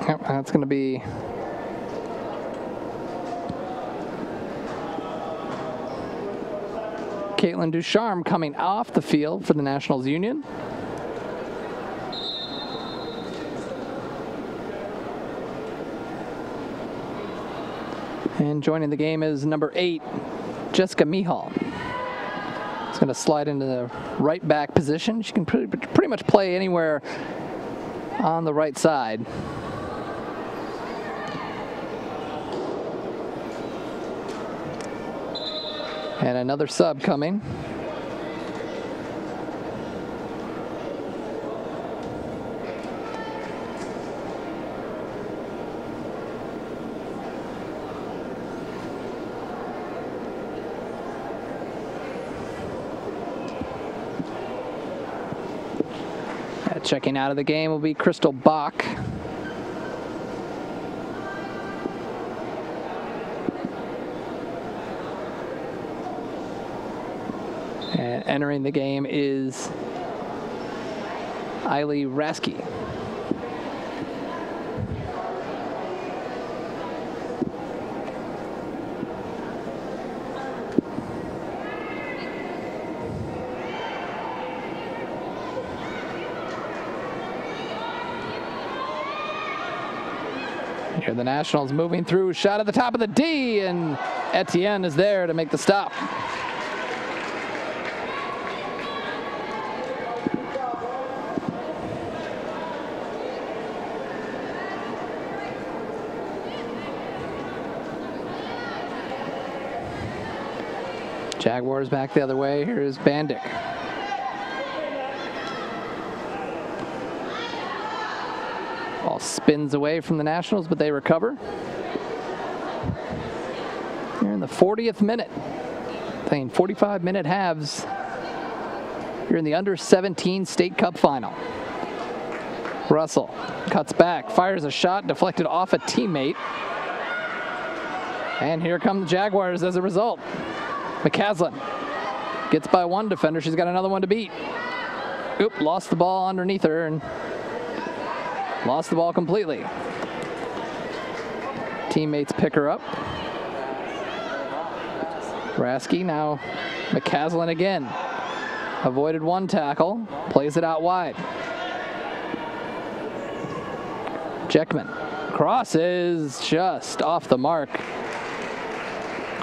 Yep, that's going to be Caitlin Ducharme coming off the field for the Nationals Union. And joining the game is number 8, Jessica Mihal. It's going to slide into the right back position. She can pretty much play anywhere on the right side. And another sub coming. Checking out of the game will be Crystal Bach. And entering the game is Eiley Rasky. Here the Nationals moving through, shot at the top of the D, and Etienne is there to make the stop. Jaguars back the other way. Here's Bandick. Ball spins away from the Nationals, but they recover. Here in the 40th minute. Playing 45-minute halves. You're in the under-17 State Cup final. Russell cuts back, fires a shot, deflected off a teammate. And here come the Jaguars as a result. McCaslin gets by one defender. She's got another one to beat. Oop, lost the ball underneath her and lost the ball completely. Teammates pick her up. Rasky, now McCaslin again. Avoided one tackle, plays it out wide. Jeckman crosses just off the mark.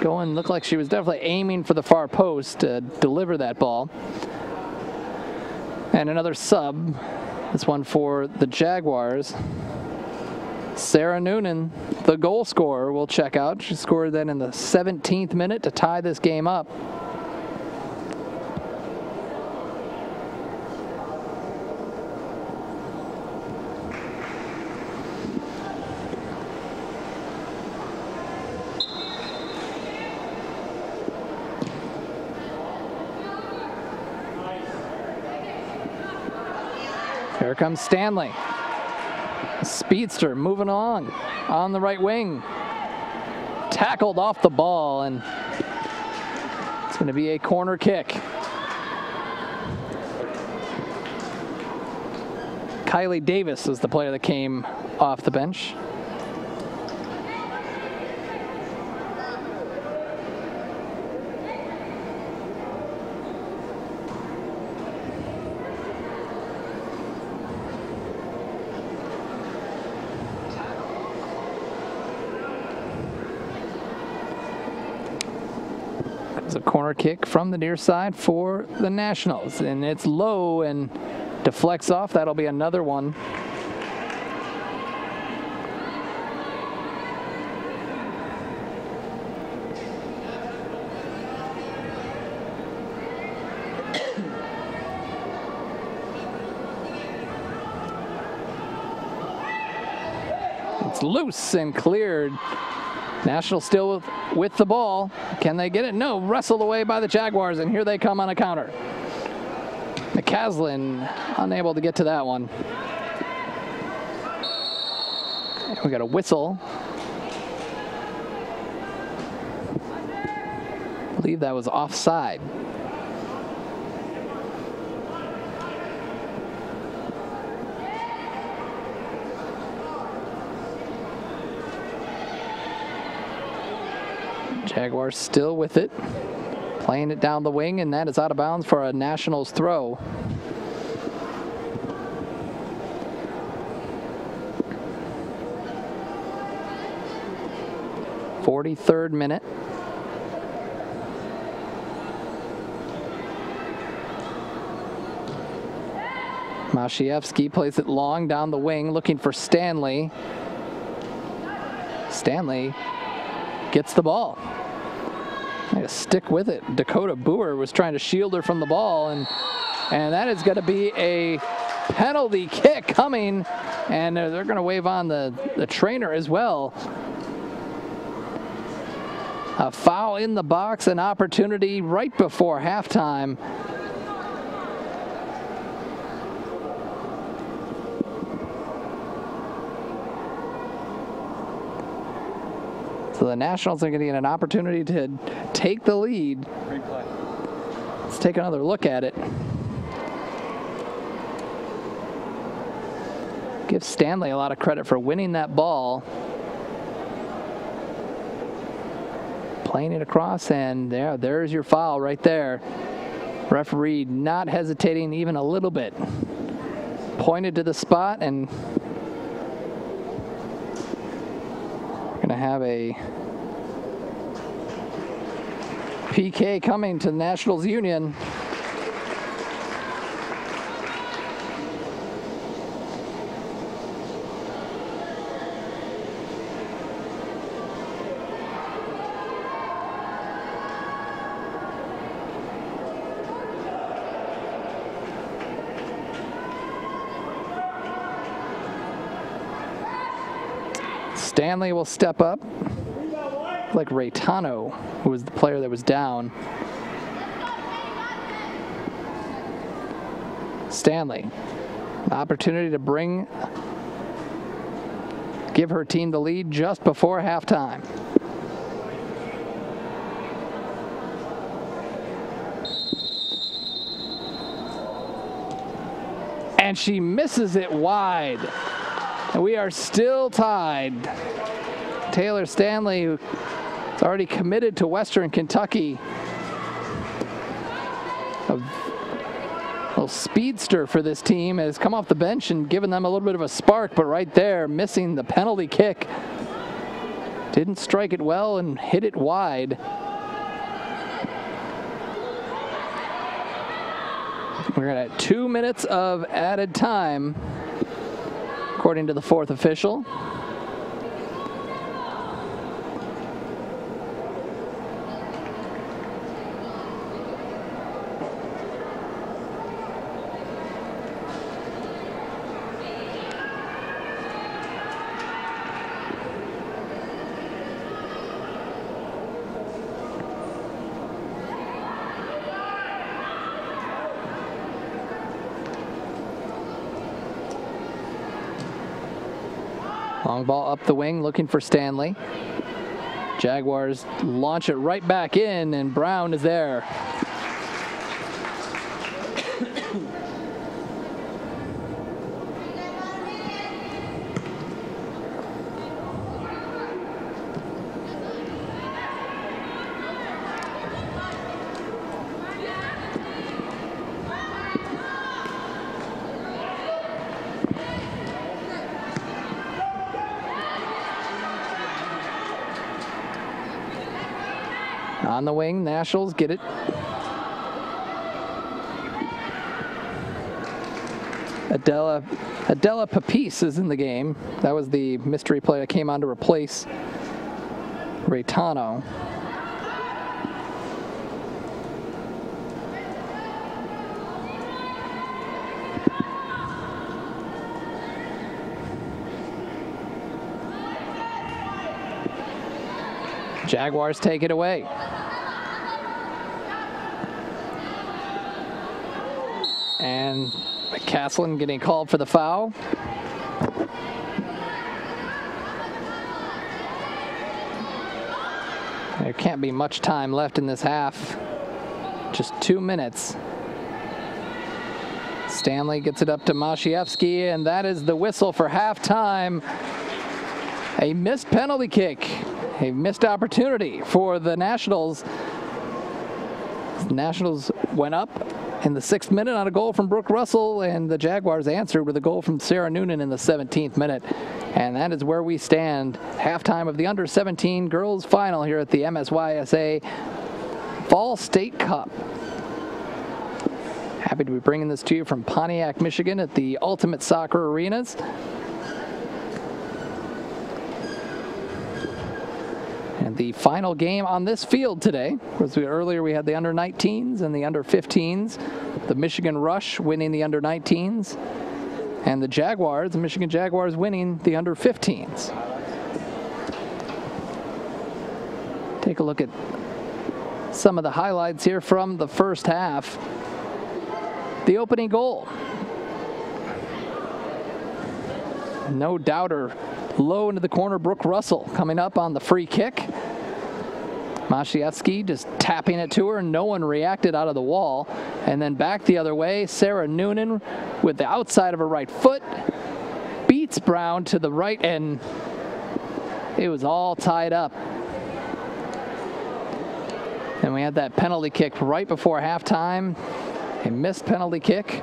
Looked like she was definitely aiming for the far post to deliver that ball. And another sub, this one for the Jaguars. Sarah Noonan, the goal scorer, will check out. She scored then in the 17th minute to tie this game up. Here comes Stanley. Speedster moving on the right wing. Tackled off the ball, and it's going to be a corner kick. Kylie Davis was the player that came off the bench. It's a corner kick from the near side for the Nationals, and it's low and deflects off. That'll be another one. It's loose and cleared. Nationals still with the ball. Can they get it? No, wrestled away by the Jaguars, and here they come on a counter. McCaslin unable to get to that one. And we got a whistle. I believe that was offside. Jaguars still with it, playing it down the wing, and that is out of bounds for a Nationals throw. .43rd minute. Mashievsky plays it long down the wing, looking for Stanley. Stanley gets the ball. Stick with it. Dakota Boer was trying to shield her from the ball, and that is going to be a penalty kick coming, and they're going to wave on the trainer as well. A foul in the box, an opportunity right before halftime. So the Nationals are going to get an opportunity to take the lead. Replay. Let's take another look at it. Give Stanley a lot of credit for winning that ball. Playing it across, and there's your foul right there. Referee not hesitating even a little bit. Pointed to the spot, and we're going to have a PK coming to the Nationals Union. Stanley will step up, like Raytano, who was the player that was down. Stanley, opportunity to give her team the lead just before halftime. And she misses it wide. And we are still tied. Taylor Stanley, who's already committed to Western Kentucky. A little speedster for this team, has come off the bench and given them a little bit of a spark, but right there, missing the penalty kick. Didn't strike it well and hit it wide. We're at 2 minutes of added time, according to the fourth official. Long ball up the wing, looking for Stanley. Jaguars launch it right back in, and Brown is there. On the wing, Nationals get it. Adela Papis is in the game. That was the mystery player that came on to replace Raytano. Jaguars take it away. And McCaslin getting called for the foul. There can't be much time left in this half. Just 2 minutes. Stanley gets it up to Mashievsky, and that is the whistle for halftime. A missed penalty kick. A missed opportunity for the Nationals. The Nationals went up in the 6th minute on a goal from Brooke Russell, and the Jaguars answered with a goal from Sarah Noonan in the 17th minute. And that is where we stand. Halftime of the under-17 girls final here at the MSYSA Fall State Cup. Happy to be bringing this to you from Pontiac, Michigan at the Ultimate Soccer Arenas. And the final game on this field today was earlier we had the under-19s and the under-15s. The Michigan Rush winning the under-19s, and the Jaguars, the Michigan Jaguars, winning the under-15s. Take a look at some of the highlights here from the first half. The opening goal. No doubter. Low into the corner, Brooke Russell coming up on the free kick. Mashievsky just tapping it to her, and no one reacted out of the wall. And then back the other way, Sarah Noonan with the outside of her right foot beats Brown to the right, and it was all tied up. And we had that penalty kick right before halftime, a missed penalty kick.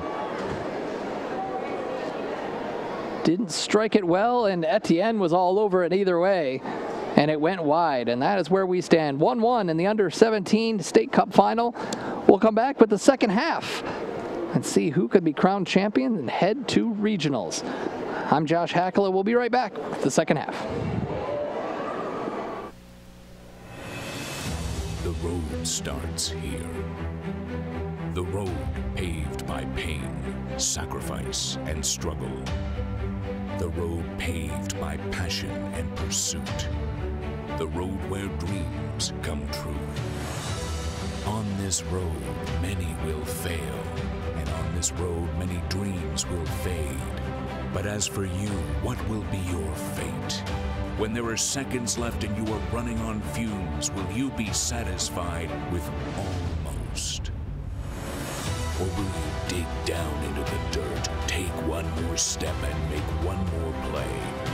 Didn't strike it well, and Etienne was all over it either way, and it went wide. And that is where we stand, 1-1 in the under-17 State Cup final. We'll come back with the second half and see who could be crowned champion and head to regionals. I'm Josh Hackler. We'll be right back with the second half. The road starts here. The road paved by pain, sacrifice, and struggle. The road paved by passion and pursuit. The road where dreams come true. On this road, many will fail, and on this road, many dreams will fade. But as for you, what will be your fate? When there are seconds left and you are running on fumes, will you be satisfied with almost? Or will you dig down into the dirt, take one more step and make one more play,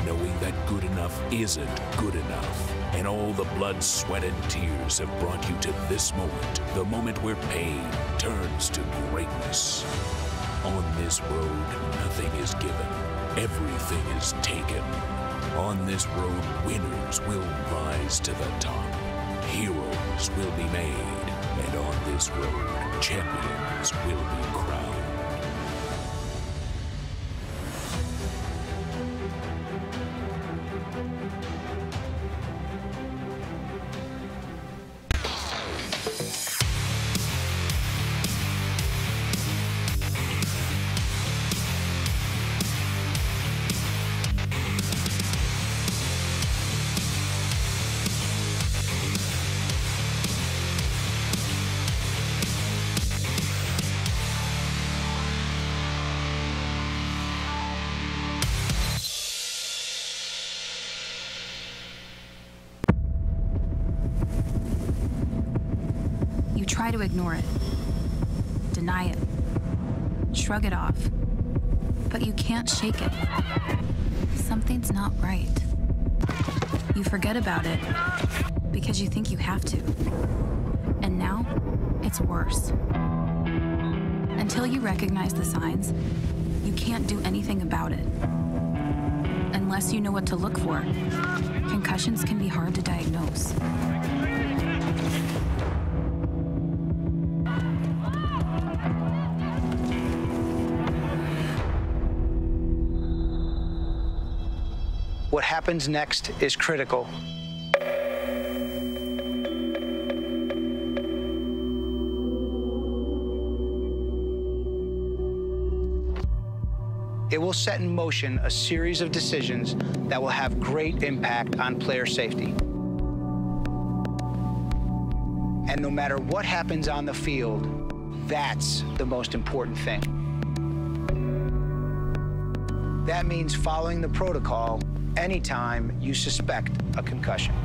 knowing that good enough isn't good enough? And all the blood, sweat, and tears have brought you to this moment, the moment where pain turns to greatness. On this road, nothing is given, everything is taken. On this road, winners will rise to the top, heroes will be made, and on this road, champions will be crowned. try to ignore it, deny it, shrug it off, but you can't shake it. Something's not right. You forget about it because you think you have to. And now, it's worse. Until you recognize the signs, you can't do anything about it. Unless you know what to look for, concussions can be hard to diagnose. What happens next is critical. It will set in motion a series of decisions that will have great impact on player safety. And no matter what happens on the field, that's the most important thing. That means following the protocol anytime you suspect a concussion.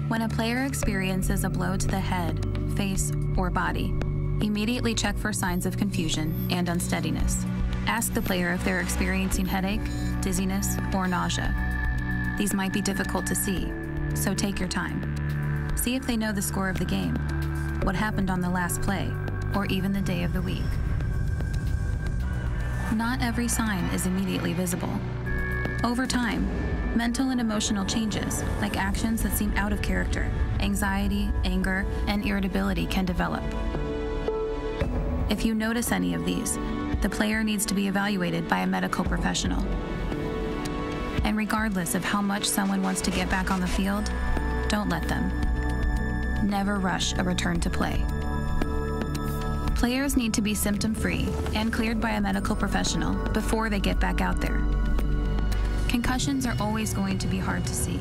When a player experiences a blow to the head, face, or body, immediately check for signs of confusion and unsteadiness. Ask the player if they're experiencing headache, dizziness, or nausea. These might be difficult to see, so take your time. See if they know the score of the game, what happened on the last play, or even the day of the week. Not every sign is immediately visible. Over time, mental and emotional changes, like actions that seem out of character, anxiety, anger, and irritability can develop. If you notice any of these, the player needs to be evaluated by a medical professional. And regardless of how much someone wants to get back on the field, don't let them. Never rush a return to play. Players need to be symptom-free and cleared by a medical professional before they get back out there. Concussions are always going to be hard to see.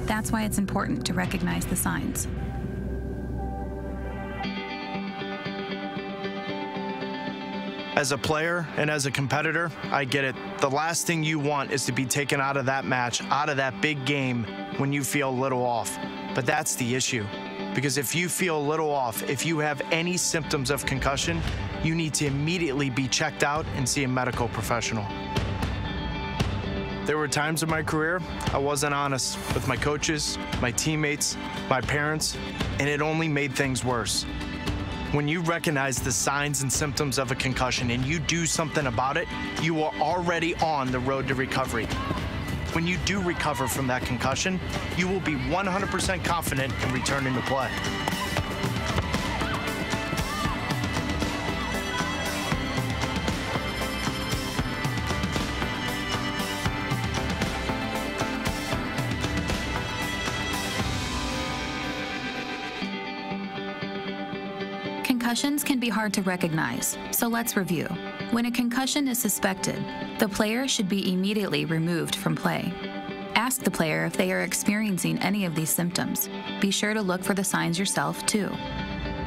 That's why it's important to recognize the signs. As a player and as a competitor, I get it. The last thing you want is to be taken out of that match, out of that big game, when you feel a little off. But that's the issue. Because if you feel a little off, if you have any symptoms of concussion, you need to immediately be checked out and see a medical professional. There were times in my career I wasn't honest with my coaches, my teammates, my parents, and it only made things worse. When you recognize the signs and symptoms of a concussion and you do something about it, you are already on the road to recovery. When you do recover from that concussion, you will be 100% confident in returning to play. Concussions can be hard to recognize, so let's review. When a concussion is suspected, the player should be immediately removed from play. Ask the player if they are experiencing any of these symptoms. Be sure to look for the signs yourself, too.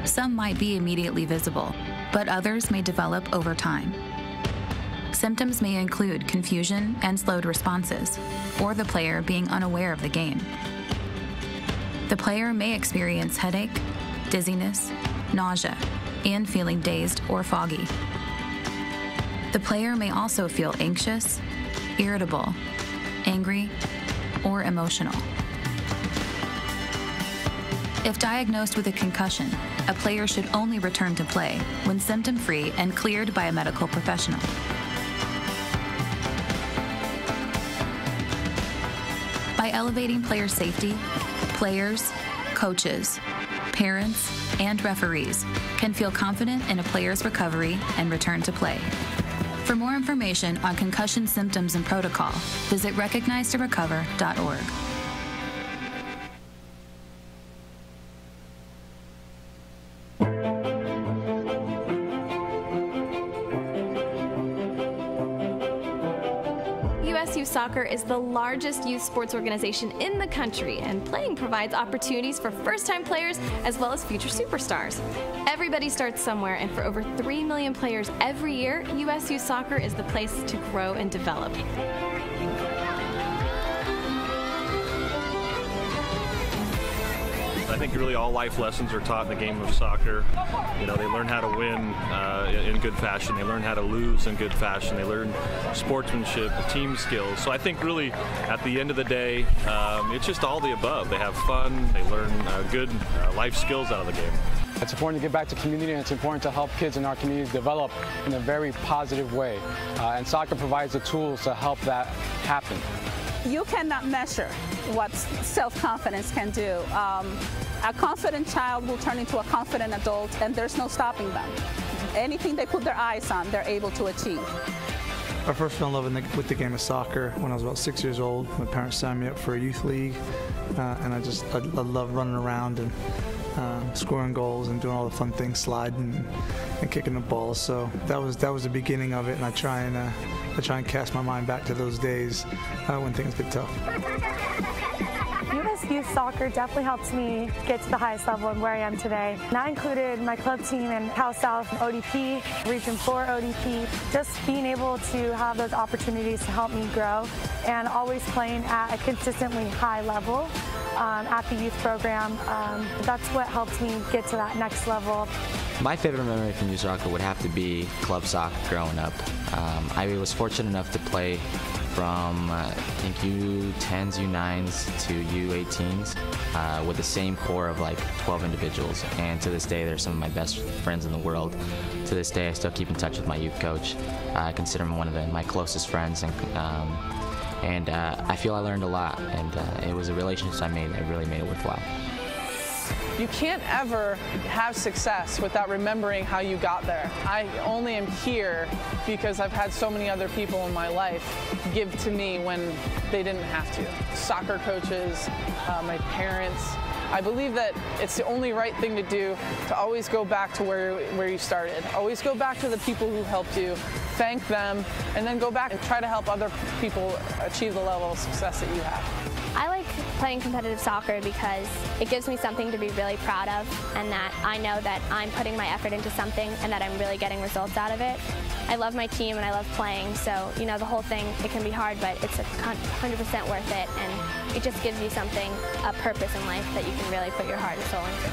Some might be immediately visible, but others may develop over time. Symptoms may include confusion and slowed responses, or the player being unaware of the game. The player may experience headache, dizziness, nausea, and feeling dazed or foggy. The player may also feel anxious, irritable, angry, or emotional. If diagnosed with a concussion, a player should only return to play when symptom-free and cleared by a medical professional. By elevating player safety, players, coaches, parents, and referees can feel confident in a player's recovery and return to play. For more information on concussion symptoms and protocol, visit recognizetorecover.org. USU Soccer is the largest youth sports organization in the country, and playing provides opportunities for first-time players as well as future superstars. Everybody starts somewhere, and for over 3 million players every year, USU Soccer is the place to grow and develop. I think really all life lessons are taught in the game of soccer. You know, they learn how to win in good fashion. They learn how to lose in good fashion. They learn sportsmanship, team skills. So I think really at the end of the day, it's just all the above. They have fun. They learn good life skills out of the game. It's important to give back to community, and it's important to help kids in our communities develop in a very positive way. And soccer provides the tools to help that happen. You cannot measure what self-confidence can do. A confident child will turn into a confident adult, and there's no stopping them. Anything they put their eyes on, they're able to achieve. I first fell in love with the game of soccer when I was about 6 years old. My parents signed me up for a youth league, and I love running around and scoring goals and doing all the fun things, sliding and kicking the ball. So that was the beginning of it, and I try and cast my mind back to those days when things get tough. USU Soccer definitely helped me get to the highest level and where I am today. And that included my club team in Cal South ODP, Region 4 ODP, just being able to have those opportunities to help me grow and always playing at a consistently high level at the youth program. That's what helped me get to that next level. My favorite memory from USU Soccer would have to be club soccer growing up. I was fortunate enough to play from I think U10s, U9s to U18s with the same core of like 12 individuals, and to this day they're some of my best friends in the world. To this day I still keep in touch with my youth coach. I consider him one of my closest friends, and I feel I learned a lot, and it was a relationship I made that really made it worthwhile. You can't ever have success without remembering how you got there. I only am here because I've had so many other people in my life give to me when they didn't have to. Soccer coaches, my parents. I believe that it's the only right thing to do, to always go back to where you started. Always go back to the people who helped you, thank them, and then go back and try to help other people achieve the level of success that you have. I like playing competitive soccer because it gives me something to be really proud of, and that I know that I'm putting my effort into something and that I'm really getting results out of it. I love my team and I love playing, so you know, the whole thing, it can be hard, but it's 100% worth it, and it just gives you something, a purpose in life that you can really put your heart and soul into.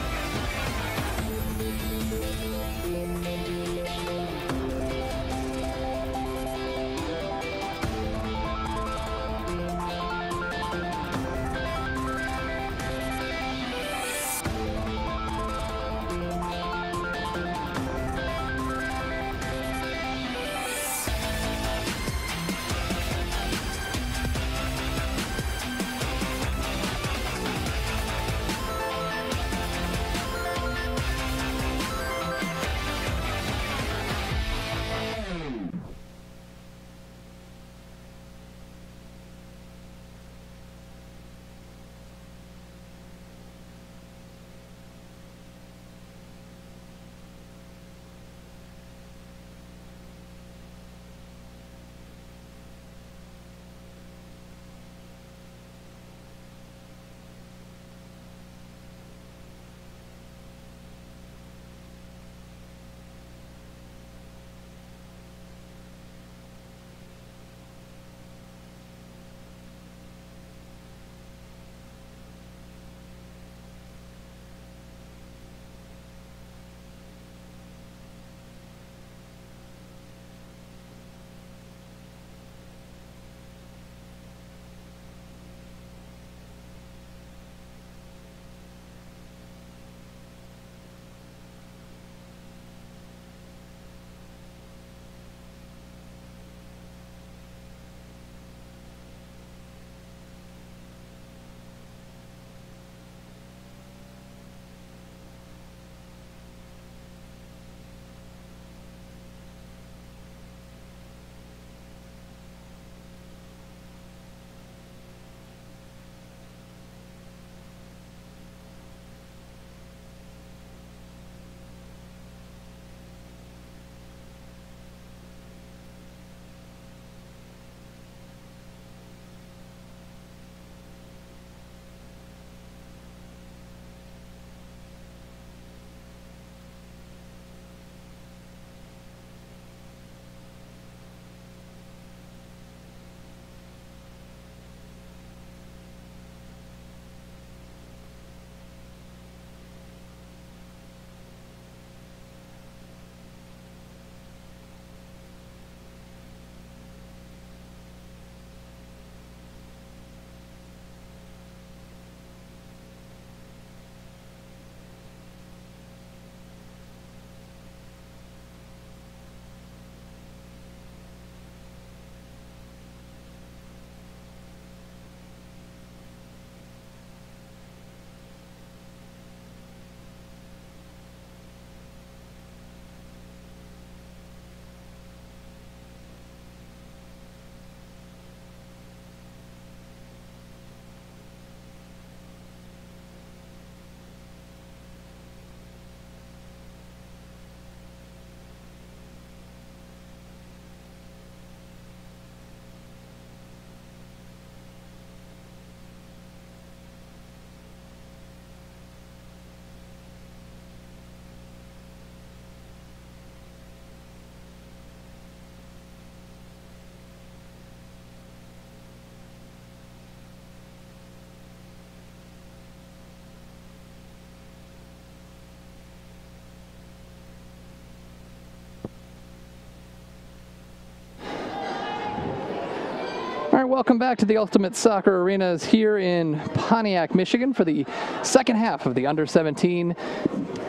welcome back to the Ultimate Soccer Arenas here in Pontiac, Michigan for the second half of the Under-17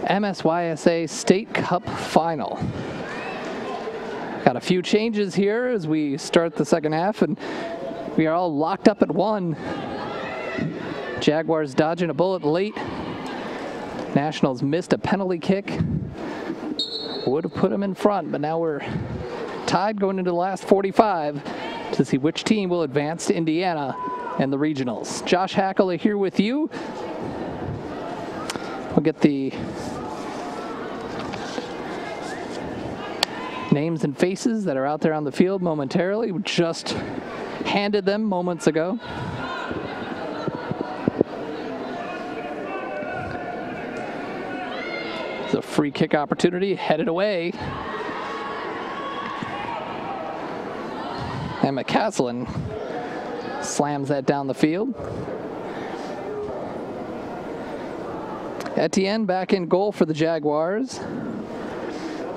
MSYSA State Cup Final. Got a few changes here as we start the second half, and we are all locked up at 1. Jaguars dodging a bullet late. Nationals missed a penalty kick. Would have put them in front, but now we're tied going into the last 45 to see which team will advance to Indiana and the regionals. Josh Hackle here with you. We'll get the names and faces that are out there on the field momentarily. We just handed them moments ago. It's a free kick opportunity headed away. And McCaslin slams that down the field. Etienne back in goal for the Jaguars.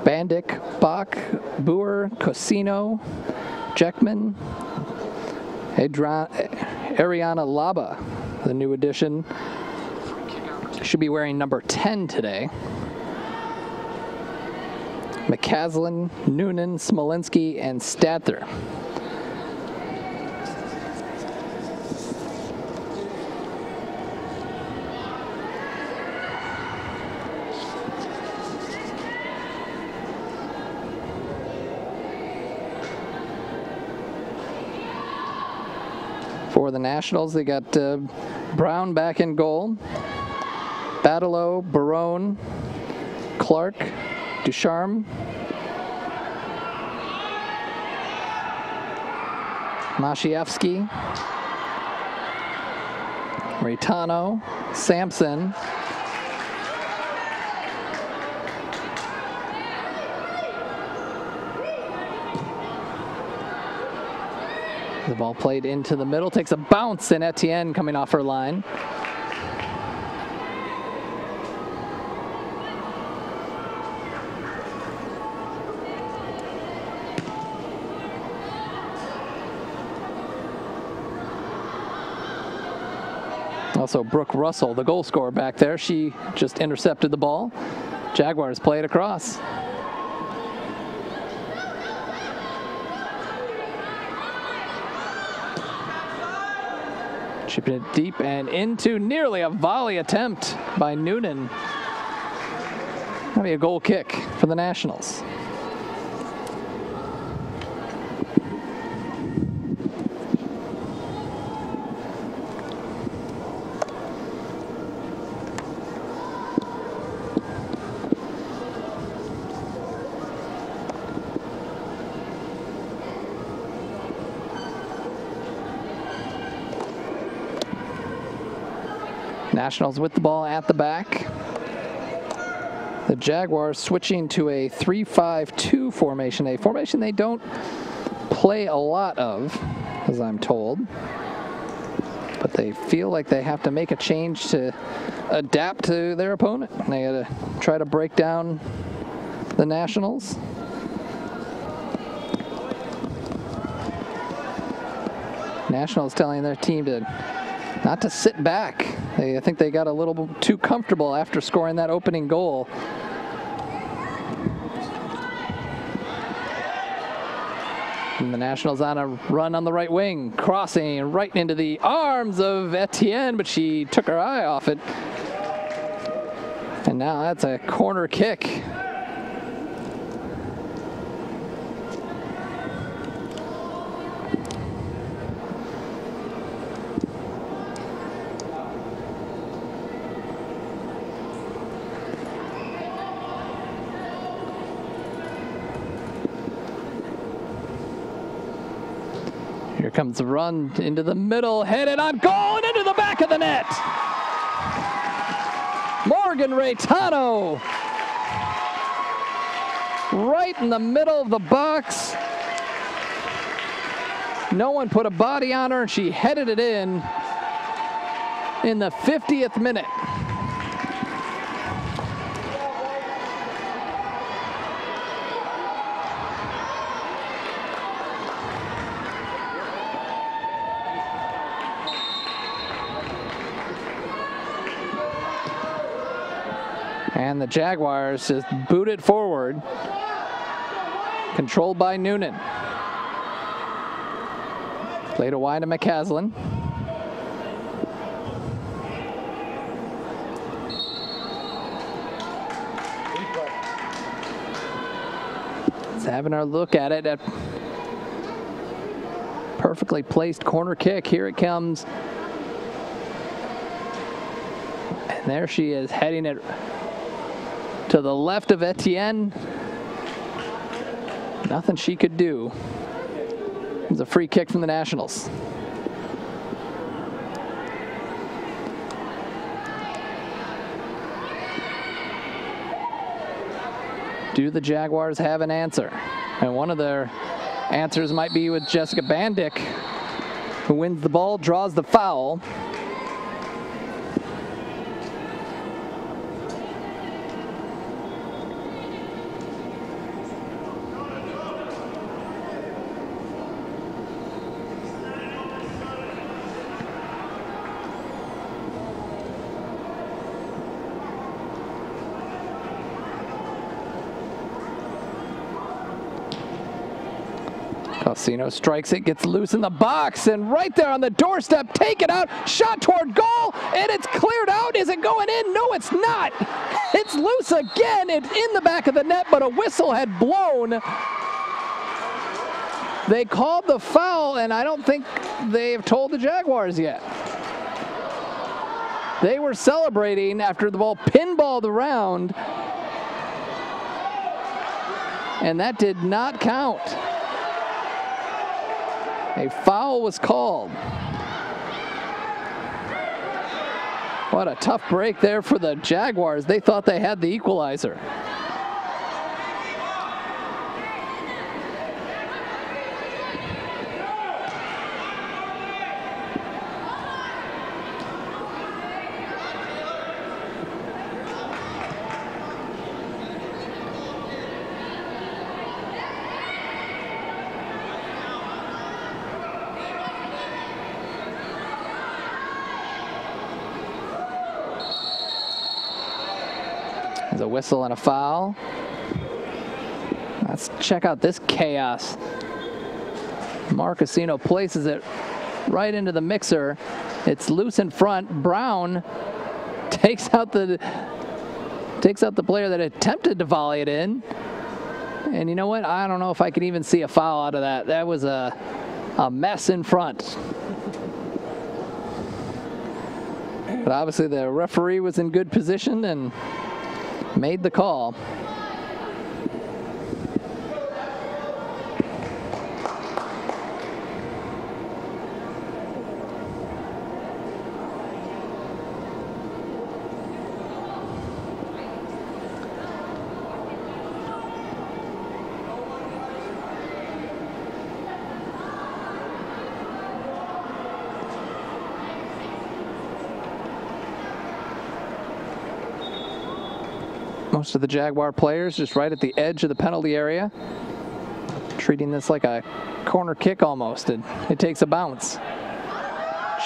Bandic, Bach, Boer, Cosino, Jackman, Ariana Laba, the new addition. Should be wearing number 10 today. McCaslin, Noonan, Smolinski, and Stather. For the Nationals, they got Brown back in goal. Battleau, Barone, Clark, Ducharme, Mashievsky, Reitano, Sampson, the ball played into the middle, takes a bounce, and Etienne coming off her line. Also, Brooke Russell, the goal scorer back there. She just intercepted the ball. Jaguars play it across. Chipping it deep and into nearly a volley attempt by Noonan. That'll be a goal kick for the Nationals. Nationals with the ball at the back. The Jaguars switching to a 3-5-2 formation, a formation they don't play a lot of, as I'm told. But they feel like they have to make a change to adapt to their opponent. They got to try to break down the Nationals. Nationals telling their team to not to sit back. I think they got a little too comfortable after scoring that opening goal. And the Nationals on a run on the right wing, crossing right into the arms of Etienne, but she took her eye off it. And now that's a corner kick. Here comes the run into the middle, headed on goal and into the back of the net. Morgan Reitano, right in the middle of the box. No one put a body on her, and she headed it in the 50th minute. And the Jaguars just boot it forward. Controlled by Noonan. Play to wide to McCaslin. Let's having our look at it. At perfectly placed corner kick. Here it comes. And there she is, heading it to the left of Etienne. Nothing she could do. It's a free kick from the Nationals. Do the Jaguars have an answer? And one of their answers might be with Jessica Bandick, who wins the ball, draws the foul. Calcino strikes it, gets loose in the box, and right there on the doorstep, take it out, shot toward goal, and it's cleared out. Is it going in? No, it's not. It's loose again. It's in the back of the net, but a whistle had blown. They called the foul, and I don't think they've told the Jaguars yet. They were celebrating after the ball pinballed around, and that did not count. A foul was called. What a tough break there for the Jaguars. They thought they had the equalizer. There's a whistle and a foul. Let's check out this chaos. Marcasino places it right into the mixer. It's loose in front. Brown takes out the player that attempted to volley it in. And you know what? I don't know if I can even see a foul out of that. That was a mess in front. But obviously the referee was in good position and made the call. Most of the Jaguar players just right at the edge of the penalty area, treating this like a corner kick almost. It takes a bounce.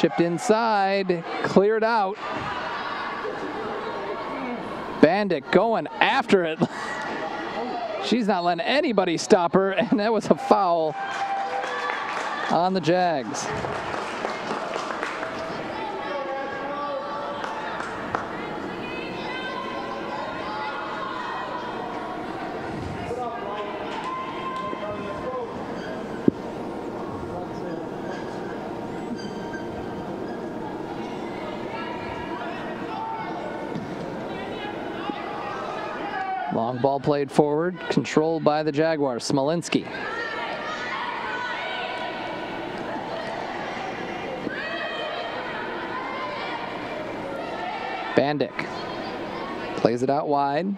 Chipped inside, cleared out. Bandick going after it. She's not letting anybody stop her, and that was a foul on the Jags. Long ball played forward, controlled by the Jaguars. Smolinski. Bandick plays it out wide.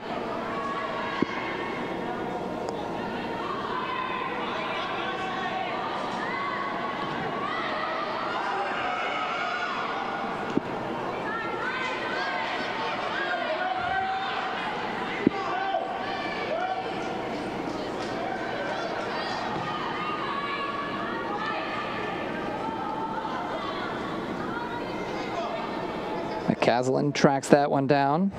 McCaslin tracks that one down.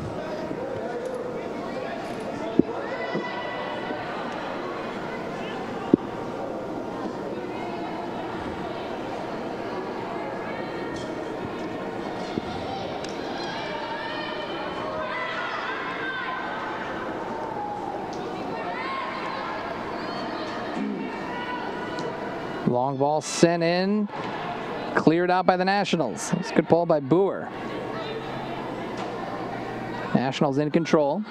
Long ball sent in, cleared out by the Nationals. It's a good ball by Boer. Nationals in control.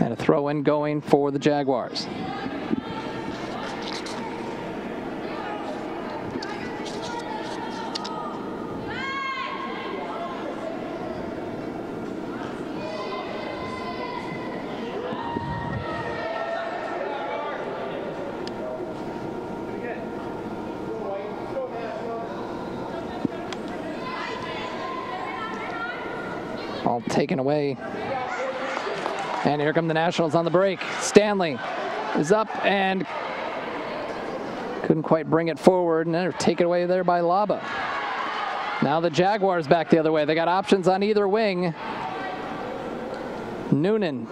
And a throw in going for the Jaguars. Ball taken away. And here come the Nationals on the break. Stanley is up and couldn't quite bring it forward, and they're taken away there by Laba. Now the Jaguars back the other way. They got options on either wing. Noonan.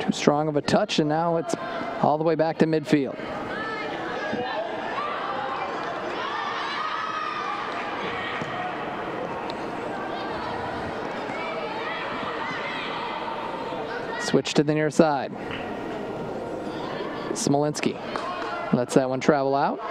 Too strong of a touch, and now it's all the way back to midfield. Switch to the near side. Smolinski lets that one travel out.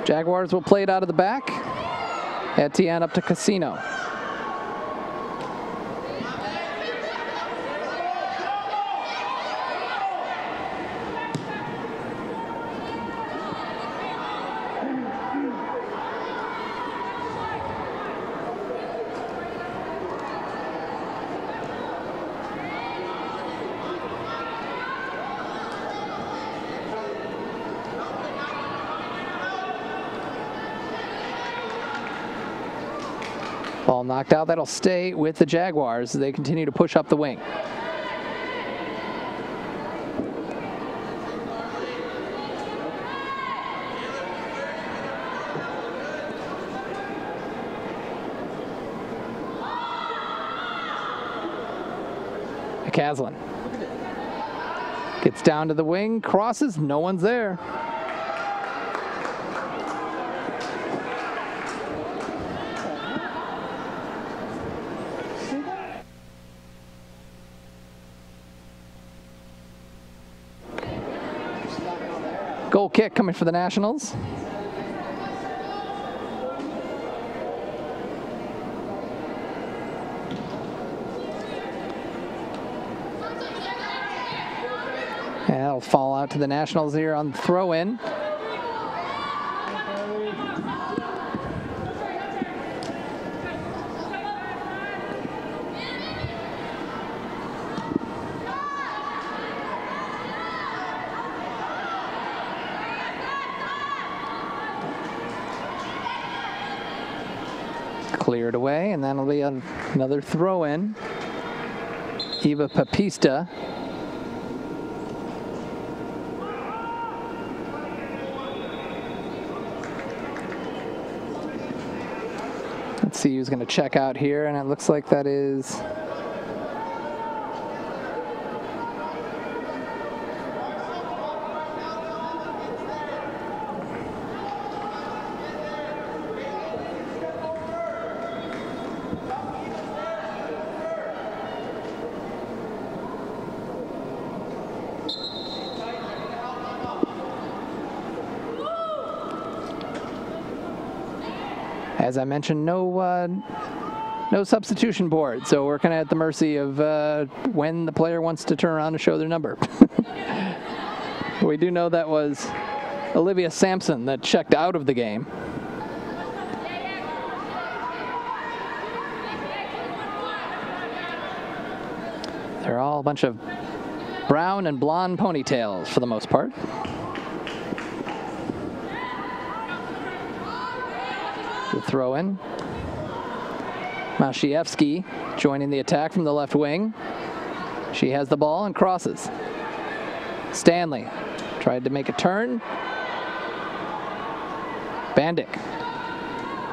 Jaguars will play it out of the back. Etienne up to Casino. Ball knocked out. That'll stay with the Jaguars as they continue to push up the wing. McCaslin gets down to the wing, crosses, no one's there. Goal kick coming for the Nationals. And that'll fall out to the Nationals here on the throw-in. Cleared away, and that'll be another throw-in. Eva Papista. Let's see who's going to check out here, and it looks like that is as I mentioned, no substitution board, so we're kind of at the mercy of when the player wants to turn around and show their number. We do know that was Olivia Sampson that checked out of the game. They're all a bunch of brown and blonde ponytails for the most part. The throw in. Mashievsky joining the attack from the left wing. She has the ball and crosses. Stanley tried to make a turn. Bandic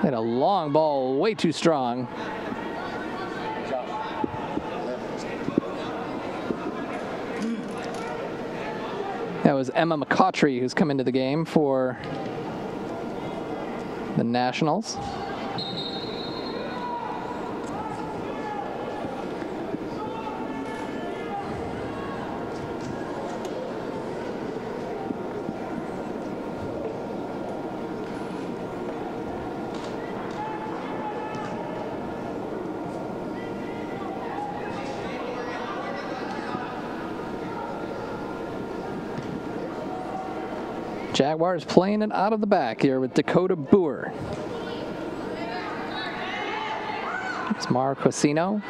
hit a long ball, way too strong. That was Emma McCautry who's come into the game for the Nationals. Jaguars playing it out of the back here with Dakota Boer. It's Mara Cosino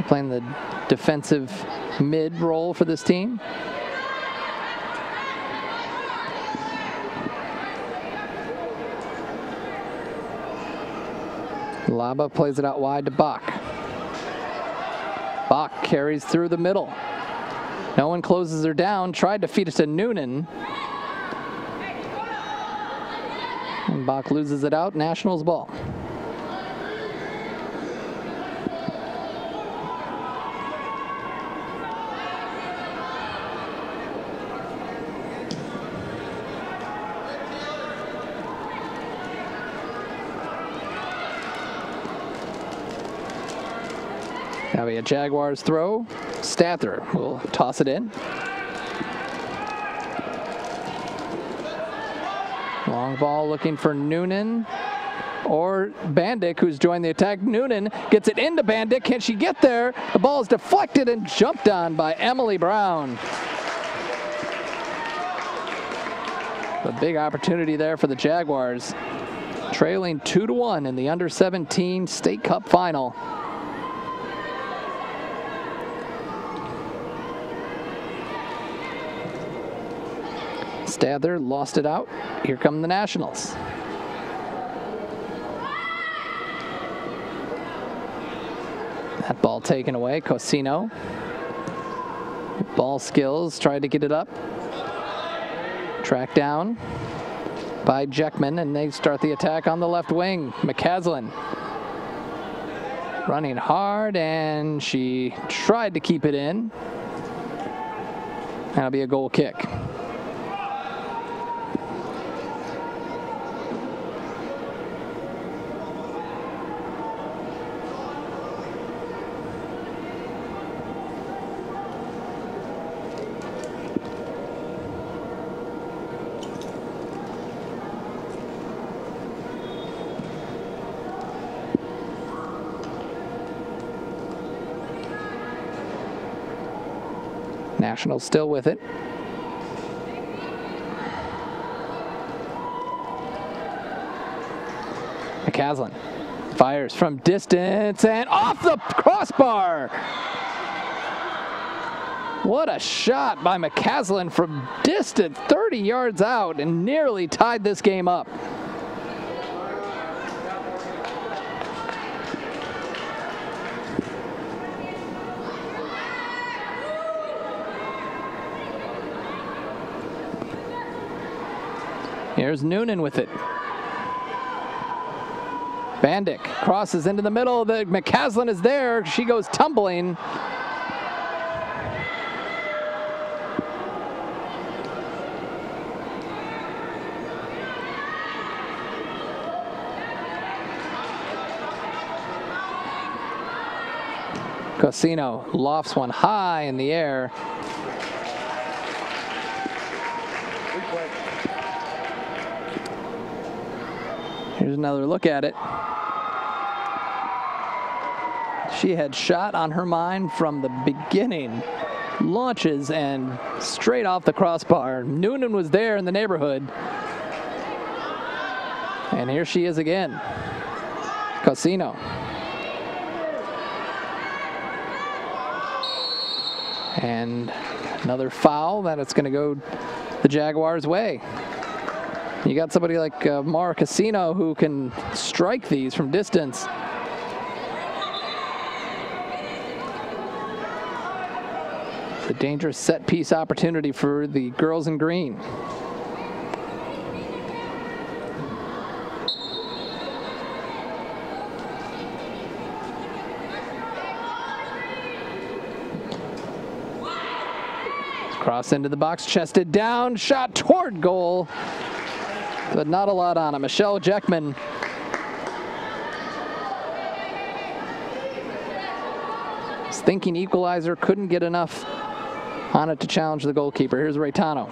playing the defensive mid role for this team. Laba plays it out wide to Bach. Bach carries through the middle. No one closes her down. Tried to feed it to Noonan. And Bach loses it out. Nationals ball. Now we have Jaguars throw. Stather will toss it in. Long ball looking for Noonan or Bandic, who's joined the attack. Noonan gets it into Bandic. Can she get there? The ball is deflected and jumped on by Emily Brown. A big opportunity there for the Jaguars, trailing 2-1 in the under-17 State Cup final. Stather lost it out. Here come the Nationals. That ball taken away. Cosino. Ball skills, tried to get it up. Tracked down by Jeckman, and they start the attack on the left wing. McCaslin running hard, and she tried to keep it in. That'll be a goal kick. Nationals still with it. McCaslin fires from distance and off the crossbar. What a shot by McCaslin from distance, 30 yards out, and nearly tied this game up. Here's Noonan with it. Bandic crosses into the middle. The McCaslin is there. She goes tumbling. Cosino lofts one high in the air. Here's another look at it. She had shot on her mind from the beginning. Launches and straight off the crossbar. Noonan was there in the neighborhood. And here she is again. Cosino. And another foul that it's going to go the Jaguars' way. You got somebody like Mara Casino who can strike these from distance. a dangerous set piece opportunity for the girls in green. Cross into the box, chested down, shot toward goal, but not a lot on it. Michelle Jeckman. Was thinking equalizer, couldn't get enough on it to challenge the goalkeeper. Here's Raytano.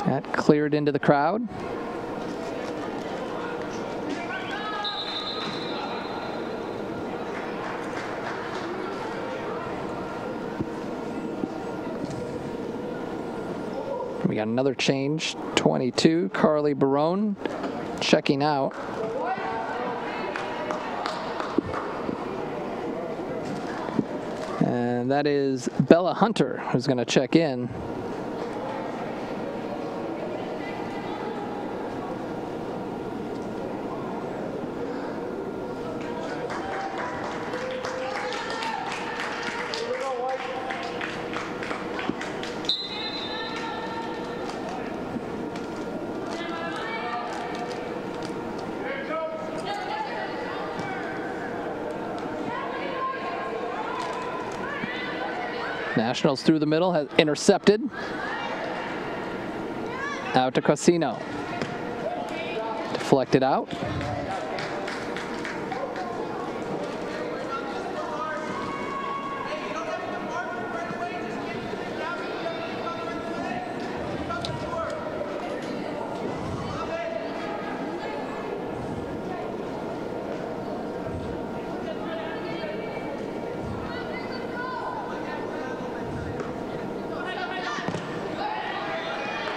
That cleared into the crowd. We got another change, 22, Carly Barone checking out. And that is Bella Hunter who's going to check in. Nationals through the middle, has intercepted. Out to Cosino. Deflected out.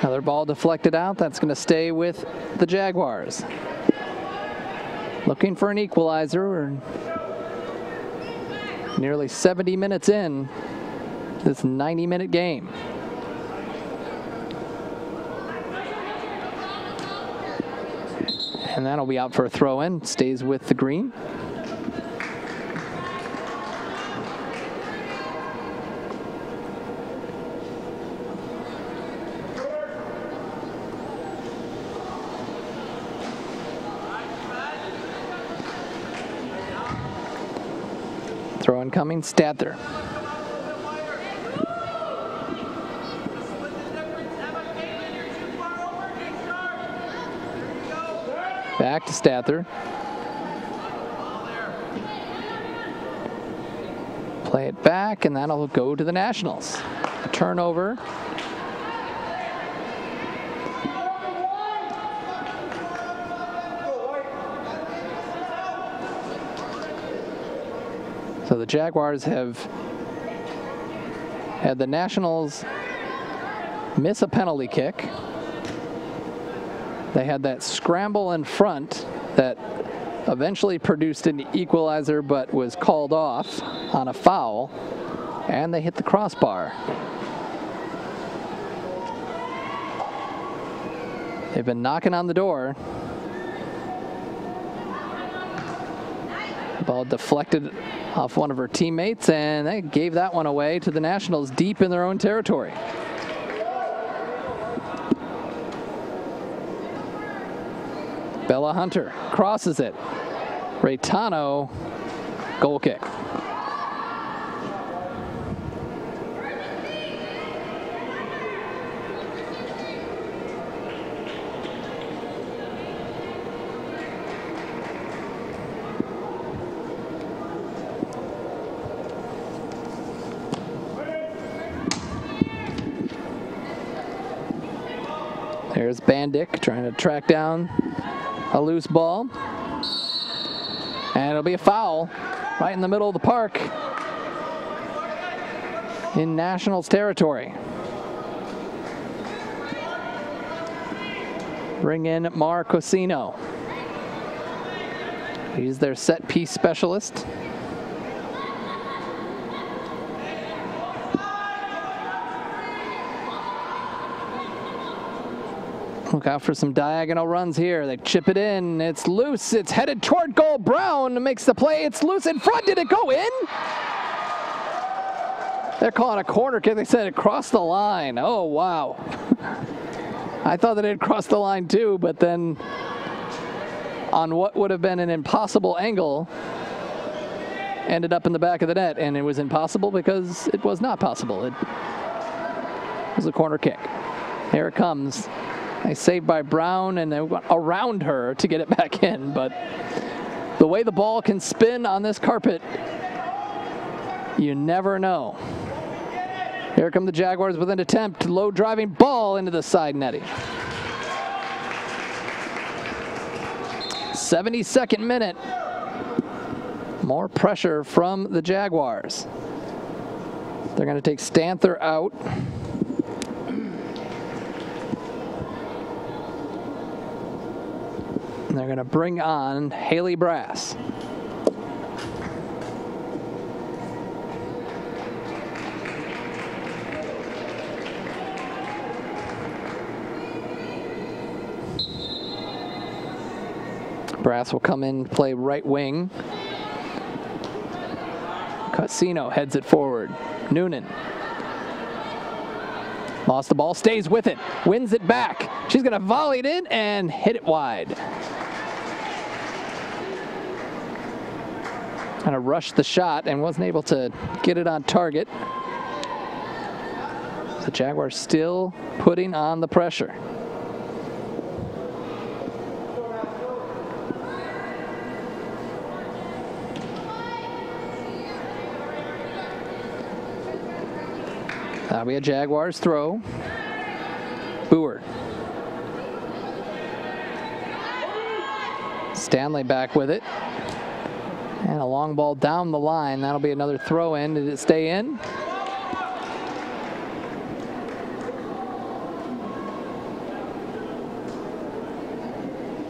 Another ball deflected out. That's going to stay with the Jaguars. Looking for an equalizer. We're nearly 70 minutes in this 90-minute game. And that'll be out for a throw-in. Stays with the green. Throw incoming, Stather. Back to Stather. Play it back, and that'll go to the Nationals. A turnover. So the Jaguars have had the Nationals miss a penalty kick. They had that scramble in front that eventually produced an equalizer but was called off on a foul, and they hit the crossbar. They've been knocking on the door. Ball deflected off one of her teammates, and they gave that one away to the Nationals deep in their own territory. Bella Hunter crosses it. Raytano, goal kick. There's Bandick trying to track down a loose ball. And it'll be a foul right in the middle of the park in Nationals territory. Bring in Mar Cosino. He's their set piece specialist. Look out for some diagonal runs here. They chip it in. It's loose. It's headed toward goal. Brown makes the play. It's loose in front. Did it go in? They're calling a corner kick. They said it crossed the line. Oh, wow. I thought that it had crossed the line too, but then on what would have been an impossible angle, ended up in the back of the net, and it was impossible because it was not possible. It was a corner kick. Here it comes. Nice save by Brown, and they went around her to get it back in, but the way the ball can spin on this carpet, you never know. Here come the Jaguars with an attempt. Low driving ball into the side netting. 72nd minute. More pressure from the Jaguars. They're going to take Stanther out. And they're going to bring on Haley Brass. Brass will come in, play right wing. Casino heads it forward. Noonan. Lost the ball, stays with it, wins it back. She's going to volley it in and hit it wide. Kind of rushed the shot and wasn't able to get it on target. The Jaguars still putting on the pressure. That'll be a Jaguars throw. Boer. Stanley back with it. And a long ball down the line. That'll be another throw in. Did it stay in?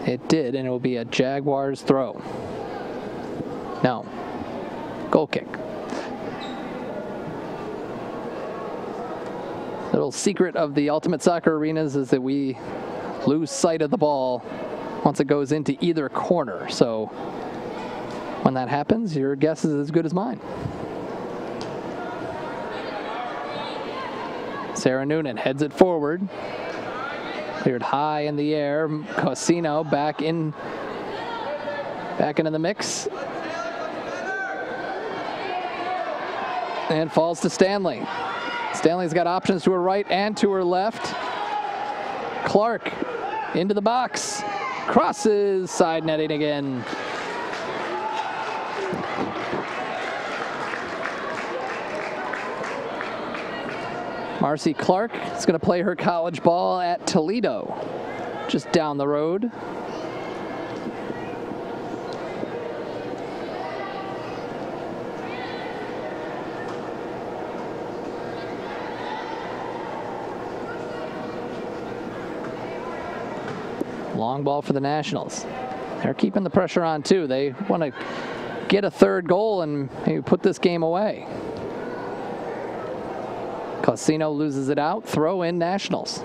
It did, and it will be a Jaguars throw. No. Goal kick. Little secret of the Ultimate Soccer Arenas is that we lose sight of the ball once it goes into either corner. So when that happens, your guess is as good as mine. Sarah Noonan heads it forward. Cleared high in the air. Casino back into the mix. And falls to Stanley. Stanley's got options to her right and to her left. Clark into the box. Crosses, side netting again. Marcy Clark is going to play her college ball at Toledo, just down the road. Long ball for the Nationals. They're keeping the pressure on too. They want to get a third goal and maybe put this game away. Casino loses it out. Throw in Nationals.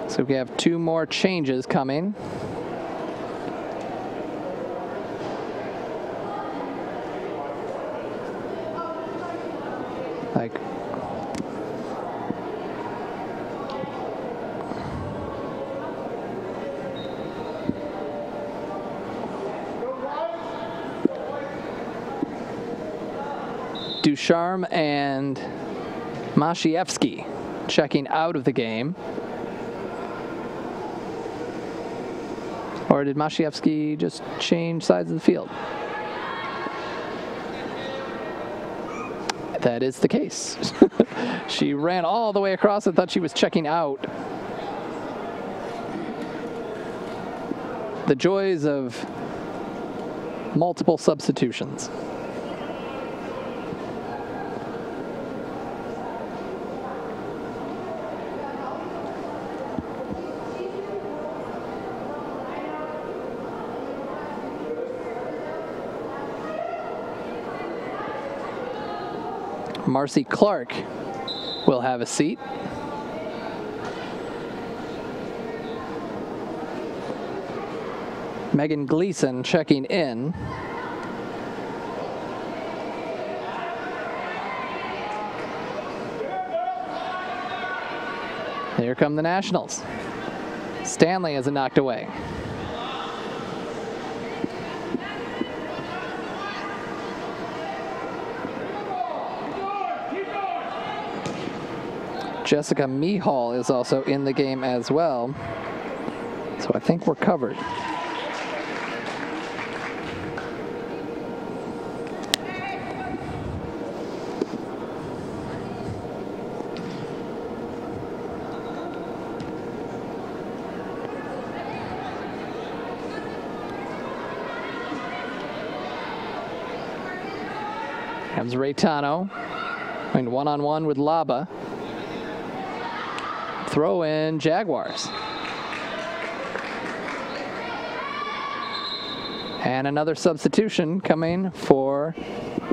So we have two more changes coming. Like Ducharme and Mashievsky checking out of the game. Or did Mashievsky just change sides of the field? That is the case. She ran all the way across and thought she was checking out. The joys of multiple substitutions. Marcy Clark will have a seat. Megan Gleason checking in. Here come the Nationals. Stanley has it knocked away. Jessica Mihal is also in the game as well. So I think we're covered. Comes Raytano, going one-on-one with Laba. Throw in Jaguars. And another substitution coming for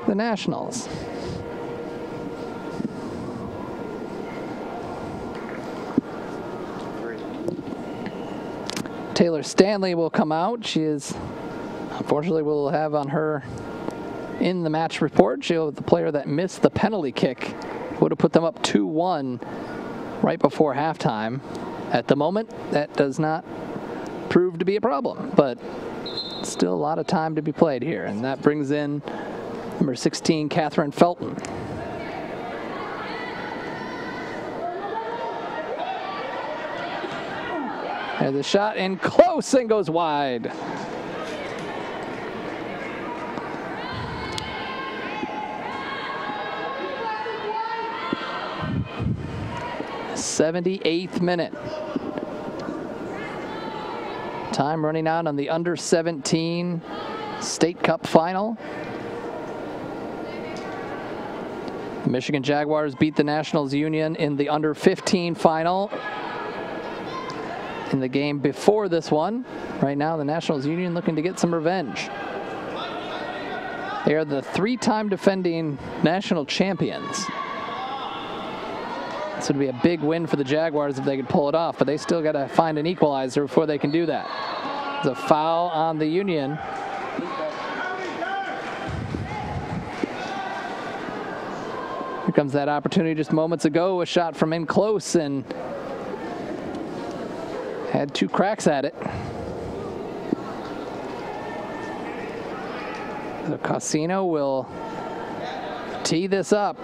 the Nationals. Taylor Stanley will come out. She is, unfortunately, we'll have on her in the match report, she'll the player that missed the penalty kick. Would have put them up 2-1 right before halftime. At the moment, that does not prove to be a problem, but still a lot of time to be played here. And that brings in number 16, Catherine Felton. There's a shot in close and goes wide. '78th minute. Time running out on the under 17 State Cup final. The Michigan Jaguars beat the Nationals Union in the under 15 final in the game before this one. Right now, the Nationals Union looking to get some revenge. They are the three-time defending national champions. This would be a big win for the Jaguars if they could pull it off, but they still got to find an equalizer before they can do that. There's a foul on the Union. Here comes that opportunity just moments ago, a shot from in close and had two cracks at it. So Cassino will tee this up.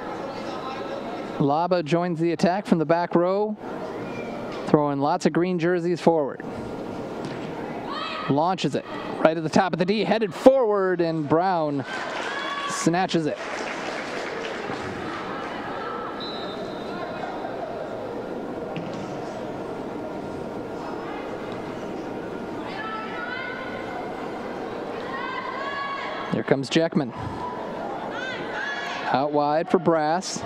Laba joins the attack from the back row, throwing lots of green jerseys forward. Launches it right at the top of the D, headed forward, and Brown snatches it. Here comes Jackman. Out wide for Brass.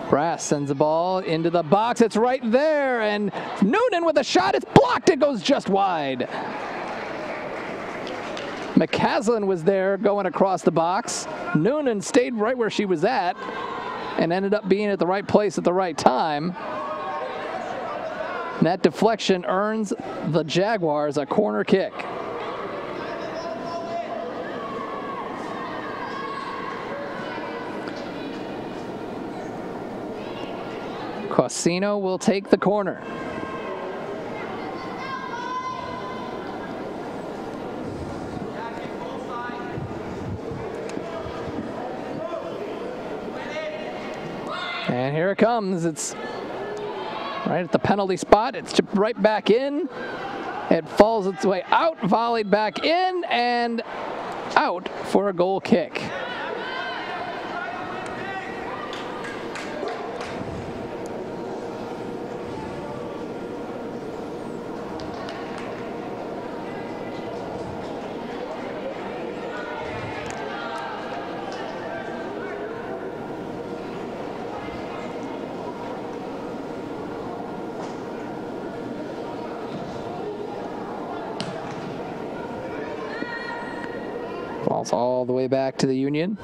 Brass sends the ball into the box. It's right there, and Noonan with a shot. It's blocked. It goes just wide. McCaslin was there going across the box. Noonan stayed right where she was at and ended up being at the right place at the right time. And that deflection earns the Jaguars a corner kick. Cassino will take the corner. And here it comes. It's right at the penalty spot. It's chipped right back in. It falls its way out, volleyed back in, and out for a goal kick. Falls all the way back to the Union.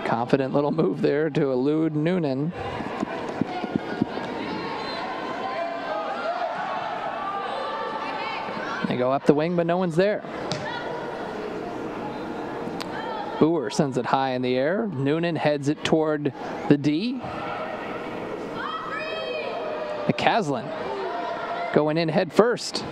Confident little move there to elude Noonan. They go up the wing, but no one's there. Boer sends it high in the air. Noonan heads it toward the D. McCaslin going in head first.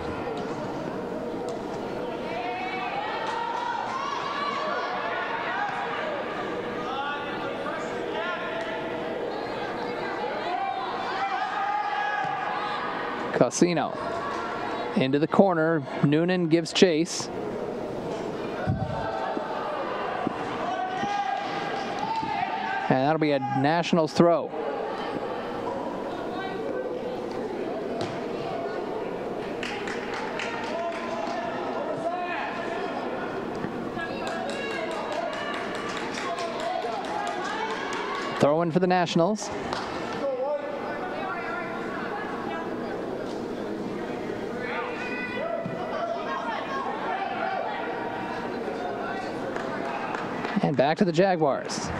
Casino into the corner. Noonan gives chase. And that'll be a Nationals throw. Throw in for the Nationals. And back to the Jaguars.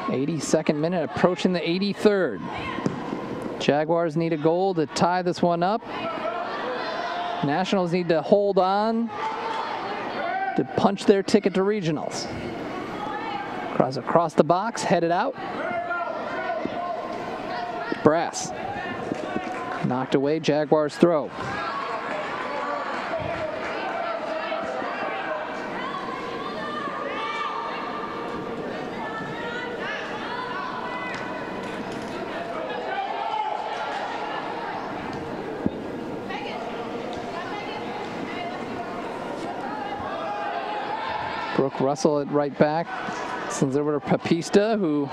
82nd minute, approaching the 83rd. Jaguars need a goal to tie this one up. Nationals need to hold on to punch their ticket to regionals. Cross across the box, headed out. Brass. Knocked away, Jaguars throw. Brooke Russell at right back. Sends over to Papista, who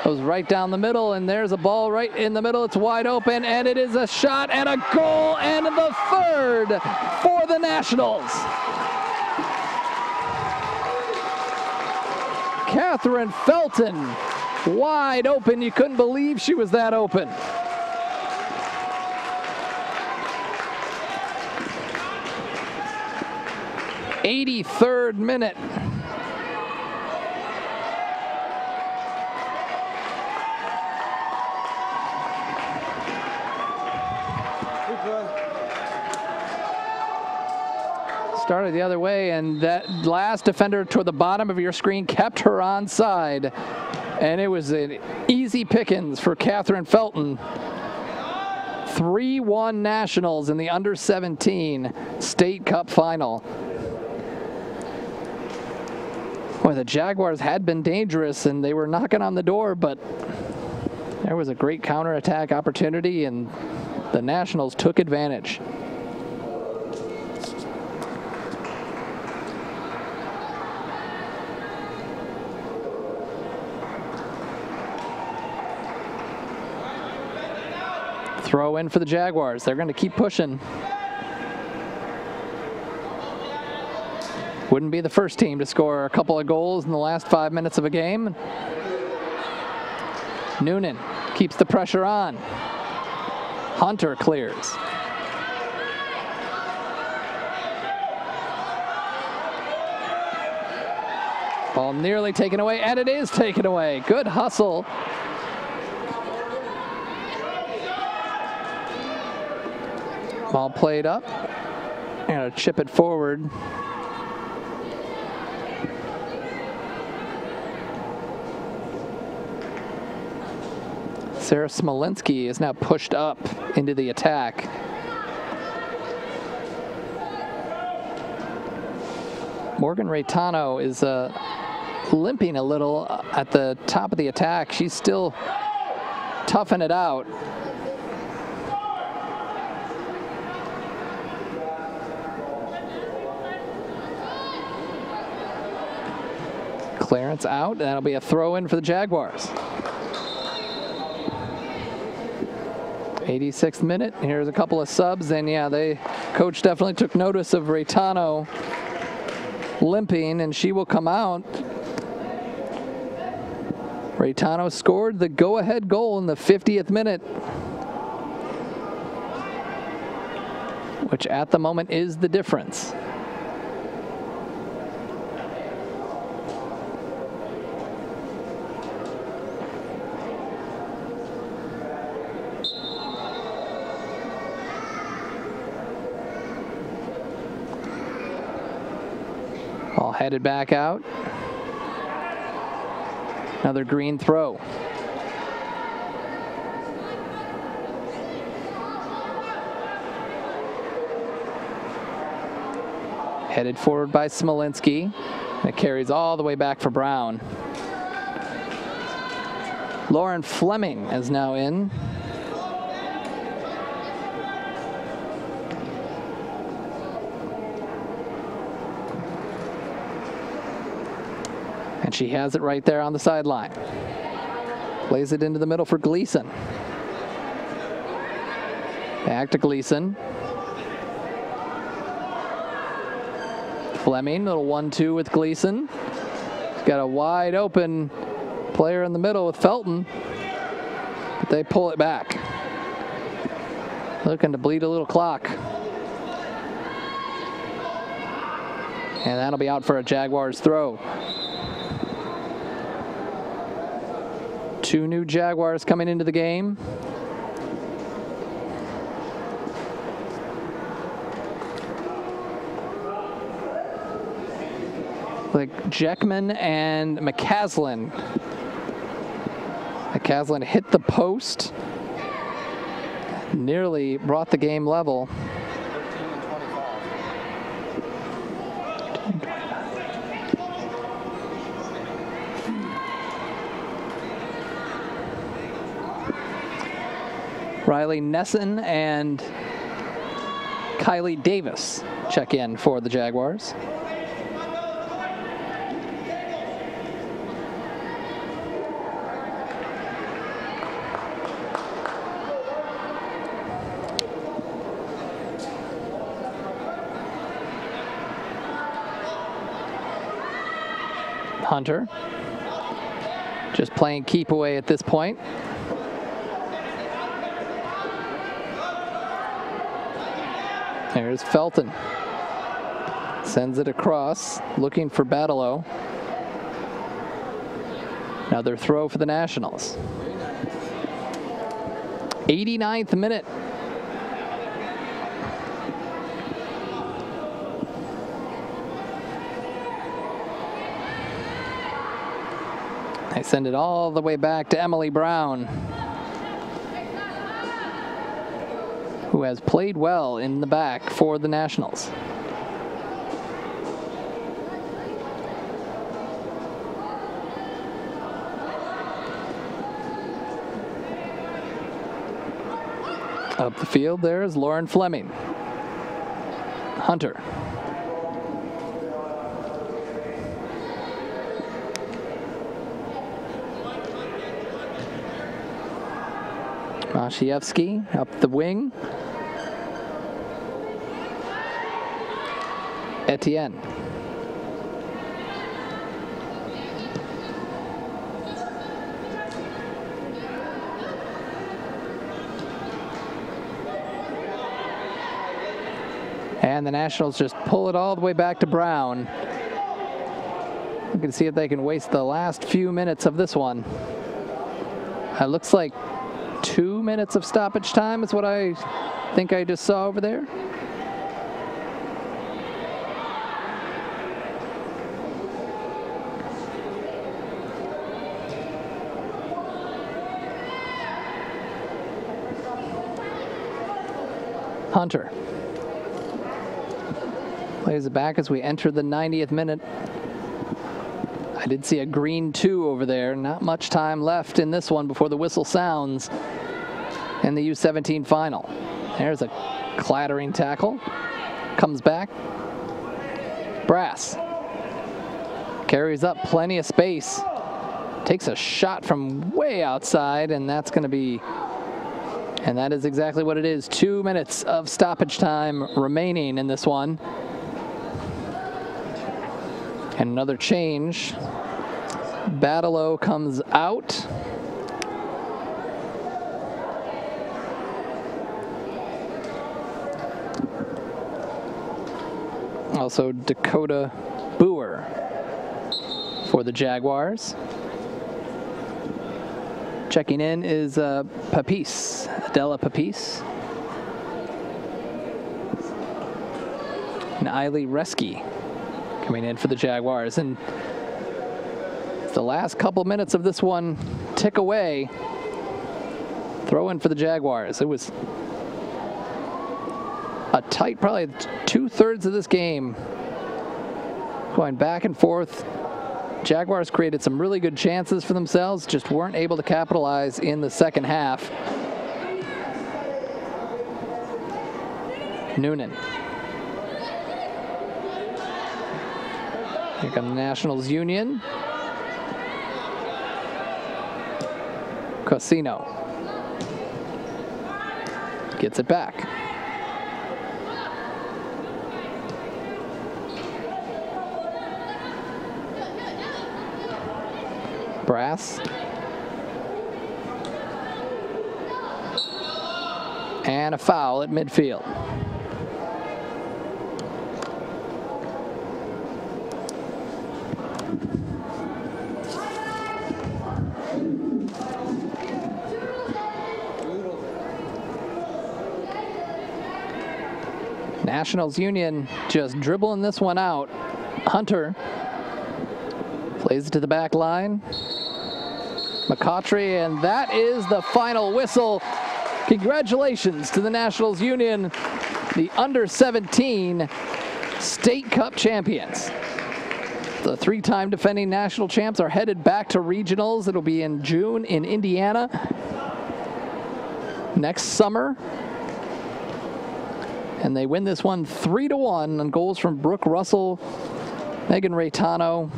goes right down the middle, and there's a ball right in the middle. It's wide open, and it is a shot and a goal, and the third for the Nationals. Catherine Felton, wide open. You couldn't believe she was that open. '83rd minute. Started the other way, and that last defender toward the bottom of your screen kept her onside, and it was an easy pickings for Catherine Felton. 3-1 Nationals in the under-17 State Cup final. Boy, the Jaguars had been dangerous, and they were knocking on the door, but there was a great counterattack opportunity, and the Nationals took advantage. Throw in for the Jaguars. They're going to keep pushing. Wouldn't be the first team to score a couple of goals in the last 5 minutes of a game. Noonan keeps the pressure on. Hunter clears. Ball nearly taken away, and it is taken away. Good hustle. Ball played up. And to chip it forward. Sarah Smolinski is now pushed up into the attack. Morgan Reitano is limping a little at the top of the attack. She's still toughing it out. Clearance out, and that'll be a throw in for the Jaguars. 86th minute, here's a couple of subs, and yeah, coach definitely took notice of Reitano limping, and she will come out. Reitano scored the go-ahead goal in the 50th minute, which at the moment is the difference. Headed back out. Another green throw. Headed forward by Smolinski. It carries all the way back for Brown. Lauren Fleming is now in. And she has it right there on the sideline. Plays it into the middle for Gleason. Back to Gleason. Fleming, little 1-2 with Gleason. He's got a wide open player in the middle with Felton, but they pull it back. Looking to bleed a little clock. And that'll be out for a Jaguars throw. 2 new Jaguars coming into the game. Like Jeckman and McCaslin. McCaslin hit the post. Nearly brought the game level. Riley Nesson and Kylie Davis check in for the Jaguars. Hunter just playing keep away at this point. There's Felton. Sends it across, looking for Badelow. Another throw for the Nationals. 89th minute. They send it all the way back to Emily Brown, who has played well in the back for the Nationals. Up the field there is Lauren Fleming. Hunter. Mashievsky up the wing. Etienne. And the Nationals just pull it all the way back to Brown. We can see if they can waste the last few minutes of this one. It looks like 2 minutes of stoppage time is what I think I just saw over there. Hunter plays it back as we enter the 90th minute. I did see a green 2 over there. Not much time left in this one before the whistle sounds in the U17 final. There's a clattering tackle. Comes back. Brass carries up plenty of space. Takes a shot from way outside, and that's going to be, and that is exactly what it is. 2 minutes of stoppage time remaining in this one. And another change. Badelow comes out. Also Dakota Boer for the Jaguars. Checking in is Papis, Adela Papis. And Eiley Reski coming in for the Jaguars. And the last couple minutes of this one tick away. Throw in for the Jaguars. It was a tight, probably 2/3 of this game going back and forth. Jaguars created some really good chances for themselves, just weren't able to capitalize in the second half. Noonan. Here come the Nationals Union. Cosino gets it back. Brass. And a foul at midfield. Nationals Union just dribbling this one out. Hunter plays it to the back line. McCautry, and that is the final whistle. Congratulations to the Nationals Union, the under-17 State Cup champions. The three-time defending national champs are headed back to regionals. It'll be in June in Indiana. Next summer. And they win this one 3-1 on goals from Brooke Russell, Megan Raytano,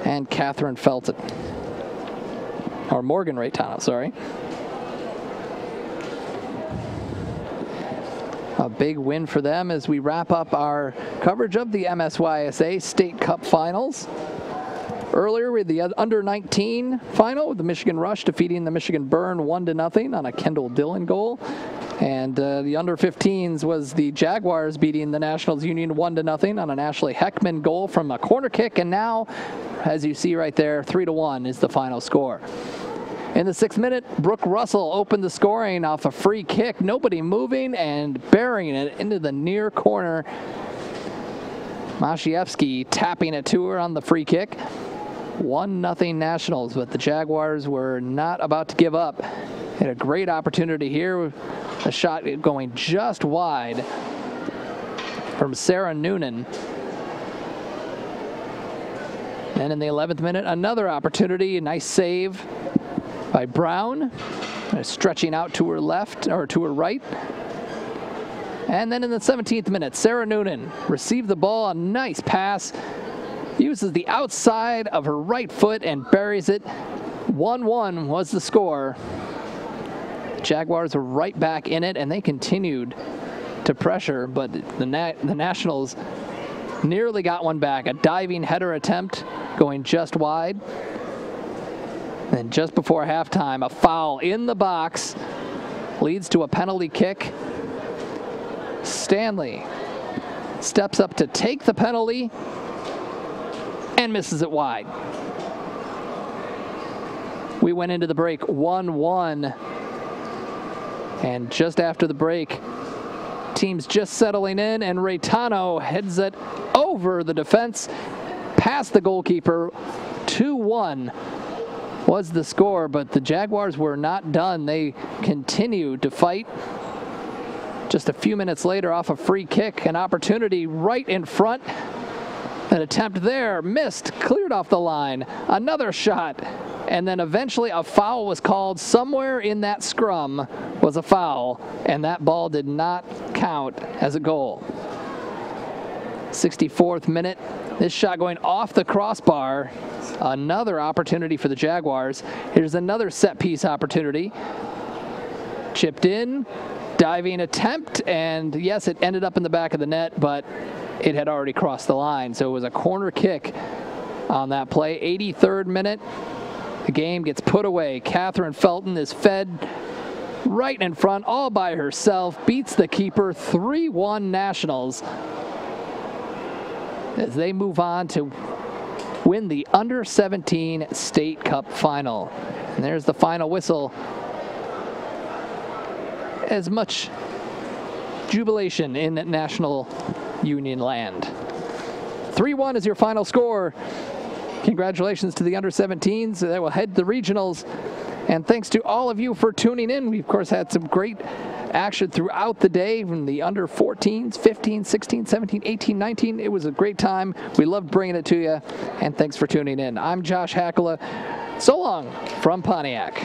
and Catherine Felton. Or Morgan Raytano, sorry. A big win for them as we wrap up our coverage of the MSYSA State Cup Finals. Earlier, we had the under-19 final with the Michigan Rush defeating the Michigan Burn 1-0 on a Kendall Dillon goal. And the under-15s was the Jaguars beating the Nationals Union 1-0 on an Ashley Heckman goal from a corner kick. And now, as you see right there, 3-1 is the final score. In the 6th minute, Brooke Russell opened the scoring off a free kick. Nobody moving and burying it into the near corner. Mashievsky tapping it to her on the free kick. 1-0 Nationals, but the Jaguars were not about to give up. Had a great opportunity here. A shot going just wide from Sarah Noonan. And in the 11th minute, another opportunity. A nice save by Brown. Stretching out to her left, or to her right. And then in the 17th minute, Sarah Noonan received the ball. A nice pass. Uses the outside of her right foot and buries it. 1-1 was the score. Jaguars are right back in it, and they continued to pressure, but the Nationals nearly got one back. A diving header attempt going just wide. And just before halftime, a foul in the box leads to a penalty kick. Stanley steps up to take the penalty and misses it wide. We went into the break 1-1. And just after the break, teams just settling in, and Raytano heads it over the defense, past the goalkeeper. 2-1 was the score, but the Jaguars were not done. They continued to fight. Just a few minutes later, off a free kick, an opportunity right in front. An attempt there, missed, cleared off the line. Another shot, and then eventually a foul was called. Somewhere in that scrum was a foul, and that ball did not count as a goal. 64th minute, this shot going off the crossbar. Another opportunity for the Jaguars. Here's another set piece opportunity. Chipped in, diving attempt, and yes, it ended up in the back of the net, but it had already crossed the line, so it was a corner kick on that play. 83rd minute, the game gets put away. Catherine Felton is fed right in front, all by herself, beats the keeper. 3-1 Nationals as they move on to win the under-17 State Cup final. And there's the final whistle. As much jubilation in National Union land. 3-1 is your final score. Congratulations to the under-17s that will head to the regionals. And thanks to all of you for tuning in. We, of course, had some great action throughout the day from the under-14s, 15, 16, 17, 18, 19. It was a great time. We loved bringing it to you. And thanks for tuning in. I'm Josh Hackala. So long from Pontiac.